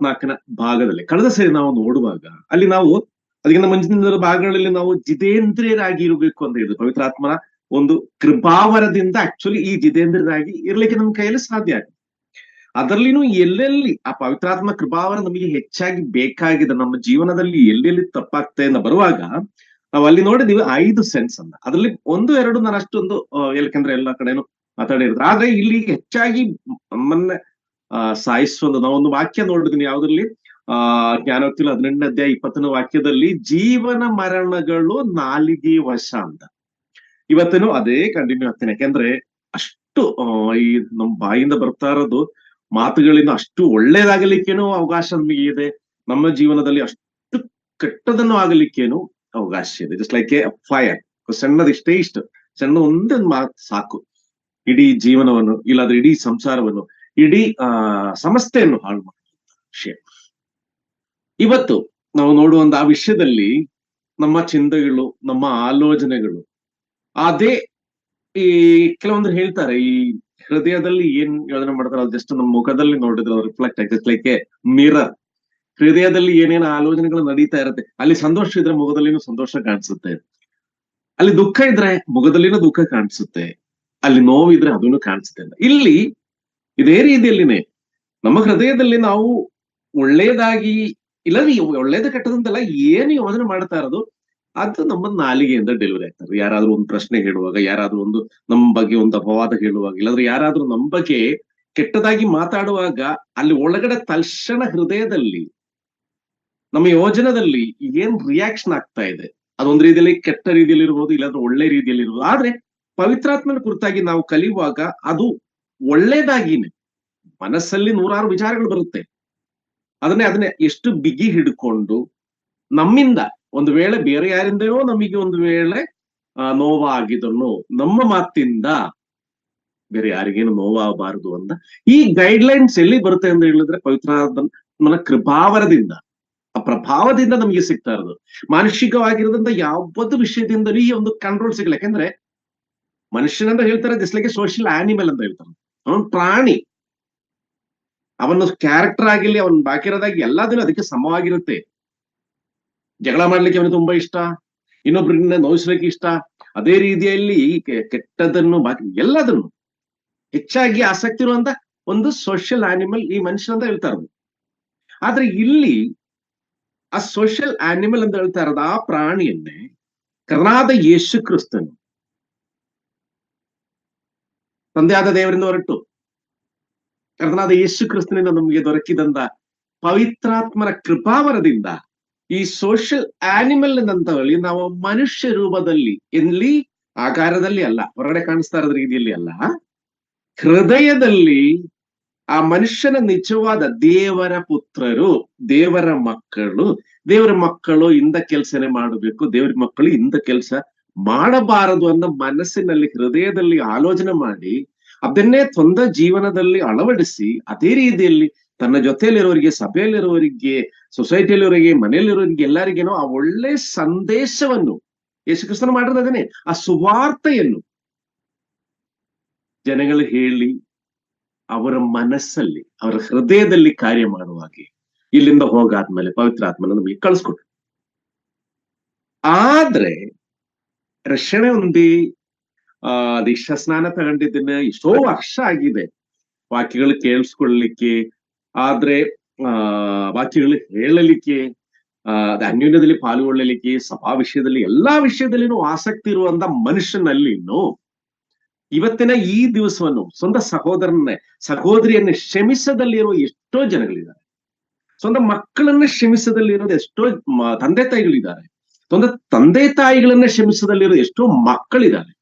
24ನ ಭಾಗದಲ್ಲಿ ಕಳೆದ ಸರಿ ನಾವು ನೋಡುವಾಗ ಅಲ್ಲಿ ನಾವು ಅದಕ್ಕಿಂತ ಮುಂಚಿನ ಭಾಗಗಳಲ್ಲಿ ನಾವು ಜಿತೇಂದ್ರಿಯರಾಗಿ ಇರಬೇಕು ಅಂತ ಹೇಳಿದ್ರು. ಪವಿತ್ರಾತ್ಮನ ಒಂದು ಕೃಪಾವರದಿಂದ ಆಕ್ಚುಲಿ ಈ ಜಿತೇಂದ್ರಿಯರಾಗಿ ಇರ್ಲಿಕ್ಕೆ ನಮ್ಮ ಕೈಯಲ್ಲಿ ಸಾಧ್ಯ ಆಗುತ್ತೆ. ಅದರಲ್ಲಿನೂ ಎಲ್ಲೆಲ್ಲಿ ಆ ಪವಿತ್ರಾತ್ಮ ಕೃಪಾವರ ನಮಗೆ ಹೆಚ್ಚಾಗಿ ಬೇಕಾಗಿದೆ, ನಮ್ಮ ಜೀವನದಲ್ಲಿ ಎಲ್ಲೆಲ್ಲಿ ತಪ್ಪಾಗ್ತದೆ ಅಂತ ಬರುವಾಗ ನಾವು ಅಲ್ಲಿ ನೋಡಿದೀವಿ 5 ಸೆನ್ಸ್ ಅನ್ನ. ಅದರಲ್ಲಿ 1-2 ನಾನು ಅಷ್ಟೊಂದು ಯಾಕಂದ್ರೆ ಎಲ್ಲ ಕಡೆನೂ ಮಾತಾಡಿರ್ತಾರೆ. ಆದ್ರೆ ಇಲ್ಲಿ ಹೆಚ್ಚಾಗಿ ನಮ್ಮನ್ನ ಸಾಯಿಸೋದು ನಾವೊಂದು ವಾಕ್ಯ ನೋಡಿದೀನಿ ಯಾವ್ದ್ರಲ್ಲಿ ಜ್ಞಾನೋಕ್ತಿಯಲ್ಲಿ 18ನೇ ಅಧ್ಯಾಯ 20ನೇ ವಾಕ್ಯದಲ್ಲಿ ಜೀವನ ಮರಣಗಳು ನಾಲಿಗೆ ವಶ ಅಂತ. ಇವತ್ತೇನು ಅದೇ ಕಂಟಿನ್ಯೂ ಆಗ್ತೇನೆ. ಯಾಕೆಂದ್ರೆ ಅಷ್ಟು ಈ ನಮ್ ಬಾಯಿಂದ ಬರ್ತಾ ಇರೋದು ಮಾತುಗಳಿಂದ ಅಷ್ಟು ಒಳ್ಳೇದಾಗಲಿಕ್ಕೇನೋ ಅವಕಾಶ ನಮಗೆ ಇದೆ, ನಮ್ಮ ಜೀವನದಲ್ಲಿ ಅಷ್ಟು ಕೆಟ್ಟದನ್ನು ಆಗಲಿಕ್ಕೇನು ಅವಕಾಶ ಇದೆ. ಜಸ್ಟ್ ಲೈಕ್ ಎ ಫೈರ್, ಸಣ್ಣದಿಷ್ಟೇ ಇಷ್ಟು ಸಣ್ಣ ಒಂದೇ ಮಾತು ಸಾಕು ಇಡೀ ಜೀವನವನ್ನು, ಇಲ್ಲಾದ್ರೆ ಇಡೀ ಸಂಸಾರವನ್ನು, ಇಡೀ ಸಂಸ್ಥೆಯನ್ನು ಹಾಳು ಮಾಡುವಂತ ವಿಷಯ. ಇವತ್ತು ನಾವು ನೋಡುವಂತ ಆ ವಿಷಯದಲ್ಲಿ ನಮ್ಮ ಚಿಂತೆಗಳು, ನಮ್ಮ ಆಲೋಚನೆಗಳು ಅದೇ ಈ ಕೆಲವೊಂದು ಹೇಳ್ತಾರೆ ಈ ಹೃದಯದಲ್ಲಿ ಏನ್ ಯೋಚನೆ ಮಾಡ್ತಾರೆ ಅದು ಜಸ್ಟ್ ನಮ್ಮ ಮುಖದಲ್ಲಿ ನೋಡಿದ್ರೆ ರಿಫ್ಲೆಕ್ಟ್ ಆಗಿ ಜಸ್ಟ್ ಲೈಕ್ ಎ ಮಿರರ್. ಹೃದಯದಲ್ಲಿ ಏನೇನು ಆಲೋಚನೆಗಳು ನಡೀತಾ ಇರುತ್ತೆ, ಅಲ್ಲಿ ಸಂತೋಷ ಇದ್ರೆ ಮುಖದಲ್ಲಿನೂ ಸಂತೋಷ ಕಾಣಿಸುತ್ತೆ, ಅಲ್ಲಿ ದುಃಖ ಇದ್ರೆ ಮುಖದಲ್ಲಿನೂ ದುಃಖ ಕಾಣಿಸುತ್ತೆ, ಅಲ್ಲಿ ನೋವಿದ್ರೆ ಅದನ್ನು ಕಾಣಿಸುತ್ತೆ ಅಂತ. ಇಲ್ಲಿ ಇದೇ ರೀತಿಯಲ್ಲಿನೇ ನಮ್ಮ ಹೃದಯದಲ್ಲಿ ನಾವು ಒಳ್ಳೇದಾಗಿ ಇಲ್ಲದ್ರೆ ಒಳ್ಳೇದು ಕೆಟ್ಟದಂತೆಲ್ಲ ಏನು ಯೋಚನೆ ಮಾಡ್ತಾ ಇರೋದು ಅದು ನಮ್ಮ ನಾಲಿಗೆಯಿಂದ ಡೆಲಿವರಿ ಆಗ್ತಾರೆ. ಯಾರಾದ್ರೂ ಒಂದು ಪ್ರಶ್ನೆ ಹೇಳುವಾಗ, ಯಾರಾದ್ರೂ ಒಂದು ನಮ್ಮ ಬಗ್ಗೆ ಒಂದು ಅಪವಾದ ಹೇಳುವಾಗ, ಇಲ್ಲಾಂದ್ರೆ ಯಾರಾದ್ರೂ ನಮ್ಮ ಬಗ್ಗೆ ಕೆಟ್ಟದಾಗಿ ಮಾತಾಡುವಾಗ ಅಲ್ಲಿ ಒಳಗಡೆ ತಕ್ಷಣ ಹೃದಯದಲ್ಲಿ ನಮ್ಮ ಯೋಜನದಲ್ಲಿ ಏನ್ ರಿಯಾಕ್ಷನ್ ಆಗ್ತಾ ಇದೆ, ಅದೊಂದು ರೀತಿಯಲ್ಲಿ ಕೆಟ್ಟ ರೀತಿಯಲ್ಲಿ ಇರ್ಬೋದು, ಇಲ್ಲಾಂದ್ರೆ ಒಳ್ಳೆ ರೀತಿಯಲ್ಲಿ ಇರ್ಬೋದು. ಆದ್ರೆ ಪವಿತ್ರಾತ್ಮನ ಕುರಿತಾಗಿ ನಾವು ಕಲಿಯುವಾಗ ಅದು ಒಳ್ಳೇದಾಗಿನೇ ಮನಸ್ಸಲ್ಲಿ 100 ವಿಚಾರಗಳು ಬರುತ್ತೆ. ಅದನ್ನೇ ಎಷ್ಟು ಬಿಗಿ ಹಿಡ್ಕೊಂಡು ನಮ್ಮಿಂದ ಒಂದು ವೇಳೆ ಬೇರೆ ಯಾರಿಂದನೋ ನಮಗೆ ಒಂದು ವೇಳೆ ನೋವಾಗಿದನ್ನು ನಮ್ಮ ಮಾತಿಂದ ಬೇರೆ ಯಾರಿಗೇನು ನೋವಾಗಬಾರದು ಅಂತ ಈ ಗೈಡ್ಲೈನ್ಸ್ ಎಲ್ಲಿ ಬರುತ್ತೆ ಅಂತ ಹೇಳಿದ್ರೆ ಪವಿತ್ರಾತ್ಮನ ಕೃಪಾವರದಿಂದ, ಆ ಪ್ರಭಾವದಿಂದ ನಮಗೆ ಸಿಗ್ತಾ ಇರೋದು. ಮಾನಸಿಕವಾಗಿರೋದಂತ ಯಾವತ್ತು ವಿಷಯದಿಂದಲೂ ಈ ಒಂದು ಕಂಟ್ರೋಲ್ ಸಿಗಲ್ಲ. ಯಾಕಂದ್ರೆ ಮನುಷ್ಯನಂತ ಹೇಳ್ತಾರೆ ಜಸ್ಟ್ ಲೈಕ್ ಸೋಷಿಯಲ್ ಆನಿಮಲ್ ಅಂತ ಹೇಳ್ತಾರೆ. ಅವನ್ ಪ್ರಾಣಿ, ಅವನ ಕ್ಯಾರೆಕ್ಟರ್ ಆಗಿರ್ಲಿ, ಅವನ್ ಬಾಕಿರೋದಾಗಿ ಎಲ್ಲದನ್ನು ಅದಕ್ಕೆ ಸಮವಾಗಿರುತ್ತೆ. ಜಗಳ ಮಾಡ್ಲಿಕ್ಕೆ ಅವನು ತುಂಬಾ ಇಷ್ಟ, ಇನ್ನೊಬ್ಬರನ್ನ ನೋಯಿಸ್ಲಿಕ್ಕೆ ಇಷ್ಟ, ಅದೇ ರೀತಿಯಲ್ಲಿ ಕೆಟ್ಟದನ್ನು ಬಾಕಿ ಎಲ್ಲದನ್ನು ಹೆಚ್ಚಾಗಿ ಆಸಕ್ತಿ ಇರುವಂತ ಒಂದು ಸೋಷಿಯಲ್ ಆನಿಮಲ್ ಈ ಮನುಷ್ಯ ಅಂತ ಹೇಳ್ತಾ ಇರೋದು. ಆದ್ರೆ ಇಲ್ಲಿ ಆ ಸೋಷಿಯಲ್ ಆನಿಮಲ್ ಅಂತ ಹೇಳ್ತಾ ಇರೋದು ಆ ಪ್ರಾಣಿಯನ್ನೇ ಕರ್ನಾದ ಯೇಸು ಕ್ರಿಸ್ತನು ತಂದೆಯಾದ ದೇವರಿಂದ ಹೊರಟು ಕರ್ನಾದ ಯೇಸು ಕ್ರಿಸ್ತನಿಂದ ನಮಗೆ ದೊರಕಿದಂತ ಪವಿತ್ರಾತ್ಮನ ಕೃಪಾವರದಿಂದ ಈ ಸೋಷಿಯಲ್ ಆನಿಮಲ್ ಅಂತ ಹೇಳಿ ನಾವು ಮನುಷ್ಯ ರೂಪದಲ್ಲಿ, ಎಲ್ಲಿ ಆಕಾರದಲ್ಲಿ ಅಲ್ಲ, ಹೊರಗಡೆ ಕಾಣಿಸ್ತಾ ಇರೋದ್ ರೀತಿಯಲ್ಲಿ ಅಲ್ಲ, ಹೃದಯದಲ್ಲಿ ಆ ಮನುಷ್ಯನ ನಿಜವಾದ ದೇವರ ಪುತ್ರರು, ದೇವರ ಮಕ್ಕಳು ಇಂದ ಕೆಲಸನೇ ಮಾಡಬೇಕು, ದೇವರ ಮಕ್ಕಳು ಇಂದ ಕೆಲಸ ಮಾಡಬಾರದು ಅನ್ನೋ ಮನಸ್ಸಿನಲ್ಲಿ ಹೃದಯದಲ್ಲಿ ಆಲೋಚನೆ ಮಾಡಿ ಅದನ್ನೇ ಸ್ವಂತ ಜೀವನದಲ್ಲಿ ಅಳವಡಿಸಿ ಅದೇ ರೀತಿಯಲ್ಲಿ ತನ್ನ ಜೊತೆಯಲ್ಲಿರೋರಿಗೆ, ಸಭೆಯಲ್ಲಿರೋರಿಗೆ, ಸೊಸೈಟಿಯಲ್ಲಿರೋರಿಗೆ, ಮನೆಯಲ್ಲಿರೋರಿಗೆ ಎಲ್ಲರಿಗೇನೋ ಆ ಒಳ್ಳೆ ಸಂದೇಶವನ್ನು ಯೇಸು ಕ್ರಿಸ್ತನು ಮಾಡಿರೋದನ್ನೇ ಆ ಸುವಾರ್ತೆಯನ್ನು ಜನಗಳು ಹೇಳಿ ಅವರ ಮನಸ್ಸಲ್ಲಿ, ಅವರ ಹೃದಯದಲ್ಲಿ ಕಾರ್ಯ ಮಾಡುವ ಹಾಗೆ ಇಲ್ಲಿಂದ ಹೋಗಾದ್ಮೇಲೆ ಪವಿತ್ರಾತ್ಮನ ನಮಗೆ ಕಳಿಸ್ಕೊಟ್ರು. ಆದ್ರೆ ರಕ್ಷಣೆ ಹೊಂದಿ ದೀಕ್ಷಾ ಸ್ನಾನ ತಗೊಂಡಿದ್ದನ್ನ ಎಷ್ಟೋ ವರ್ಷ ಆಗಿದೆ ವಾಕ್ಯಗಳು ಕೇಳಿಸ್ಕೊಳ್ಳಲಿಕ್ಕೆ, ಆದ್ರೆ ವಾಕ್ಯಗಳು ಹೇಳಲಿಕ್ಕೆ, ಅನ್ಯೋನ್ಯದಲ್ಲಿ ಪಾಲ್ಗೊಳ್ಳಲಿಕ್ಕೆ, ಸಭಾ ವಿಷಯದಲ್ಲಿ ಎಲ್ಲಾ ವಿಷಯದಲ್ಲಿನೂ ಆಸಕ್ತಿ ಇರುವಂತ ಮನುಷ್ಯನಲ್ಲಿನೂ ಇವತ್ತಿನ ಈ ದಿವಸವನ್ನು ಸ್ವಂತ ಸಹೋದರಿಯನ್ನ ಕ್ಷಮಿಸದಲ್ಲಿರೋ ಎಷ್ಟೋ ಜನಗಳಿದ್ದಾರೆ. ಸ್ವಂತ ಮಕ್ಕಳನ್ನ ಕ್ಷಮಿಸದಲ್ಲಿರೋದು ಎಷ್ಟೋ ತಂದೆ ತಾಯಿಗಳಿದ್ದಾರೆ. ಸ್ವಂತ ತಂದೆ ತಾಯಿಗಳನ್ನ ಕ್ಷಮಿಸದಲ್ಲಿರೋ ಎಷ್ಟೋ ಮಕ್ಕಳಿದ್ದಾರೆ.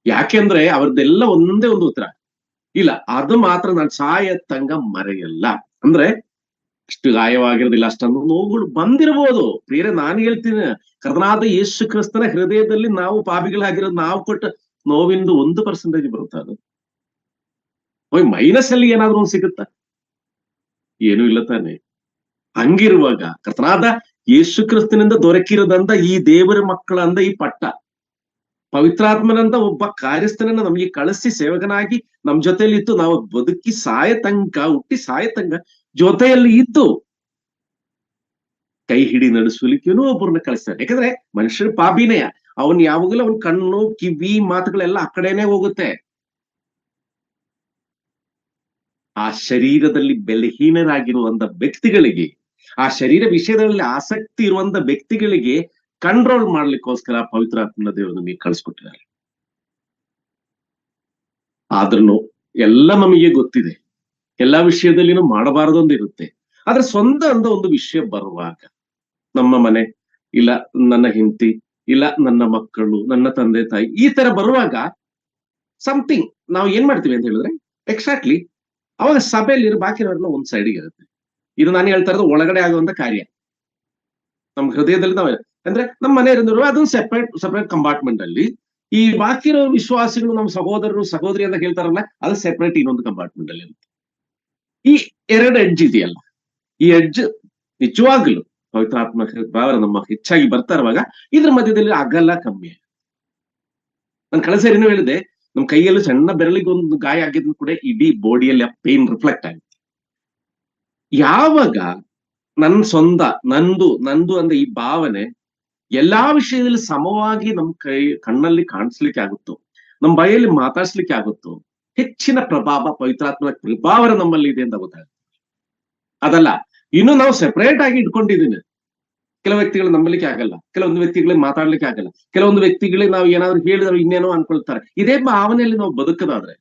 ಯಾಕೆಂದ್ರೆ ಅವ್ರದ್ದೆಲ್ಲ ಒಂದೇ ಒಂದು ಉತ್ತರ, ಇಲ್ಲ ಅದು ಮಾತ್ರ ನಾನು ಸಾಯತ್ತಂಗ ಮರೆಯಲ್ಲ. ಅಂದ್ರೆ ಅಷ್ಟು ಗಾಯವಾಗಿರೋದಿಲ್ಲ, ಅಷ್ಟೊಂದು ನೋವುಗಳು ಬಂದಿರಬಹುದು. ಬೇರೆ ನಾನು ಹೇಳ್ತೀನಿ, ಕರ್ತನಾದ ಯೇಸು ಕ್ರಿಸ್ತನ ಹೃದಯದಲ್ಲಿ ನಾವು ಪಾಪಿಗಳಾಗಿರೋದು ನಾವು ಕೊಟ್ಟ ನೋವಿಂದು 1% ಬರುತ್ತೆ. ಅದು ಮೈನಸ್ ಅಲ್ಲಿ ಏನಾದ್ರೂ ಒಂದು ಸಿಗುತ್ತಾ? ಏನೂ ಇಲ್ಲ ತಾನೆ. ಹಂಗಿರುವಾಗ ಕರ್ತನಾದ ಯೇಸು ಕ್ರಿಸ್ತನಿಂದ ದೊರಕಿರೋದಂತ ಈ ದೇವರ ಮಕ್ಕಳಂದ ಈ ಪಟ್ಟ ಪವಿತ್ರಾತ್ಮನಂತ ಒಬ್ಬ ಕಾರ್ಯಸ್ಥನನ್ನ ನಮಗೆ ಕಳಿಸಿ ಸೇವಕನಾಗಿ ನಮ್ ಜೊತೆಯಲ್ಲಿ ಇತ್ತು, ನಾವು ಬದುಕಿ ಹುಟ್ಟಿ ಸಾಯತಂಕ ಜೊತೆಯಲ್ಲಿ ಇದ್ದು ಕೈ ಹಿಡಿ ನಡೆಸಲಿಕ್ಕೇನೋ ಒಬ್ಬರನ್ನ ಕಳಿಸ್ತಾರೆ. ಯಾಕಂದ್ರೆ ಮನುಷ್ಯರ ಪಾಪಿನೆಯ, ಅವನ್ ಯಾವಾಗಲೂ ಅವನ್ ಕಣ್ಣು ಕಿವಿ ಮಾತುಗಳೆಲ್ಲ ಆ ಕಡೆನೆ ಹೋಗುತ್ತೆ. ಆ ಶರೀರದಲ್ಲಿ ಬಲಹೀನರಾಗಿರುವಂತ ವ್ಯಕ್ತಿಗಳಿಗೆ, ಆ ಶರೀರ ವಿಷಯದಲ್ಲಿ ಆಸಕ್ತಿ ಇರುವಂತ ವ್ಯಕ್ತಿಗಳಿಗೆ ಕಂಟ್ರೋಲ್ ಮಾಡ್ಲಿಕ್ಕೋಸ್ಕರ ಪವಿತ್ರಾತ್ಮನ ದೇವರು ನಮಗೆ ಕಳಿಸ್ಕೊಟ್ಟಿದ್ದಾರೆ. ಆದ್ರೂ ಎಲ್ಲ ನಮಗೆ ಗೊತ್ತಿದೆ, ಎಲ್ಲಾ ವಿಷಯದಲ್ಲಿನೂ ಮಾಡಬಾರದೊಂದಿರುತ್ತೆ. ಆದ್ರೆ ಸ್ವಂತ ಅಂತ ಒಂದು ವಿಷಯ ಬರುವಾಗ, ನಮ್ಮ ಮನೆ ಇಲ್ಲ ನನ್ನ ಹೆಂಡತಿ ಇಲ್ಲ ನನ್ನ ಮಕ್ಕಳು, ನನ್ನ ತಂದೆ ತಾಯಿ, ಈ ತರ ಬರುವಾಗ ಸಮಥಿಂಗ್ ನಾವು ಏನ್ ಮಾಡ್ತೀವಿ ಅಂತ ಹೇಳಿದ್ರೆ, ಎಕ್ಸಾಕ್ಟ್ಲಿ ಅವಾಗ ಸಭೆಯಲ್ಲಿ ಬಾಕಿರೋರೆಲ್ಲ ಒಂದ್ ಸೈಡಿಗೆ ಇರುತ್ತೆ. ಇದು ನಾನು ಹೇಳ್ತಾ ಇರೋದು ಒಳಗಡೆ ಆಗುವಂತ ಕಾರ್ಯ. ನಮ್ ಹೃದಯದಲ್ಲಿ ನಾವು ಅಂದ್ರೆ ನಮ್ಮ ಮನೆಯವರಿದ್ರು ಅದೊಂದು ಸೆಪರೇಟ್ ಕಂಪಾರ್ಟ್ಮೆಂಟ್ ಅಲ್ಲಿ, ಈ ಬಾಕಿರೋ ವಿಶ್ವಾಸಿಗಳು ನಮ್ಮ ಸಹೋದರರು ಸಹೋದರಿ ಅಂತ ಹೇಳ್ತಾರಲ್ಲ, ಅದು ಸೆಪರೇಟ್ ಇನ್ನೊಂದು ಕಂಪಾರ್ಟ್ಮೆಂಟ್ ಅಲ್ಲಿ ಇರುತ್ತೆ. ಈ ಎರಡು ಎಡ್ಜ್ ಇದೆಯಲ್ಲ, ಈ ಎಡ್ಜ್ ನಿಜವಾಗ್ಲು ಪವಿತ್ರಾತ್ಮ ಭಾವನ ನಮ್ಮ ಹೆಚ್ಚಾಗಿ ಬರ್ತಾ ಇರುವಾಗ ಇದ್ರ ಮಧ್ಯದಲ್ಲಿ ಅಗಲ ಕಮ್ಮಿ. ನಾನು ಕಳೆದ ಸರಿನೂ ಹೇಳಿದೆ, ನಮ್ ಕೈಯಲ್ಲಿ ಸಣ್ಣ ಬೆರಳಿಗೆ ಒಂದು ಗಾಯ ಆಗಿದ್ರು ಕೂಡ ಇಡೀ ಬಾಡಿಯಲ್ಲಿ ಪೇನ್ ರಿಫ್ಲೆಕ್ಟ್ ಆಗುತ್ತೆ. ಯಾವಾಗ ನನ್ ಸ್ವಂತ ನಂದು ಅಂದ್ರೆ ಈ ಭಾವನೆ ಎಲ್ಲಾ ವಿಷಯದಲ್ಲಿ ಸಮವಾಗಿ ನಮ್ ಕಣ್ಣಲ್ಲಿ ಕಾಣಿಸ್ಲಿಕ್ಕೆ ಆಗುತ್ತೋ, ನಮ್ ಬಾಯಲ್ಲಿ ಮಾತಾಡ್ಸ್ಲಿಕ್ಕೆ ಆಗುತ್ತೋ, ಹೆಚ್ಚಿನ ಪ್ರಭಾವ ಪವಿತ್ರಾತ್ಮನ ಪ್ರಭಾವ ನಮ್ಮಲ್ಲಿ ಇದೆ ಅಂತ ಗೊತ್ತಾಗುತ್ತೆ. ಅದಲ್ಲ ಇನ್ನು ನಾವು ಸೆಪರೇಟ್ ಆಗಿ ಇಟ್ಕೊಂಡಿದ್ದೀನಿ. ಕೆಲವು ವ್ಯಕ್ತಿಗಳು ನಂಬಲಿಕ್ಕೆ ಆಗಲ್ಲ, ಕೆಲವೊಂದು ವ್ಯಕ್ತಿಗಳಿಗೆ ಮಾತಾಡ್ಲಿಕ್ಕೆ ಆಗಲ್ಲ, ಕೆಲವೊಂದು ವ್ಯಕ್ತಿಗಳಿಗೆ ನಾವು ಏನಾದ್ರು ಹೇಳಿದ್ರೆ ಇನ್ನೇನೋ ಅನ್ಕೊಳ್ತಾರೆ. ಇದೇ ಭಾವನೆಯಲ್ಲಿ ನಾವು ಬದುಕದಾದ್ರೆ,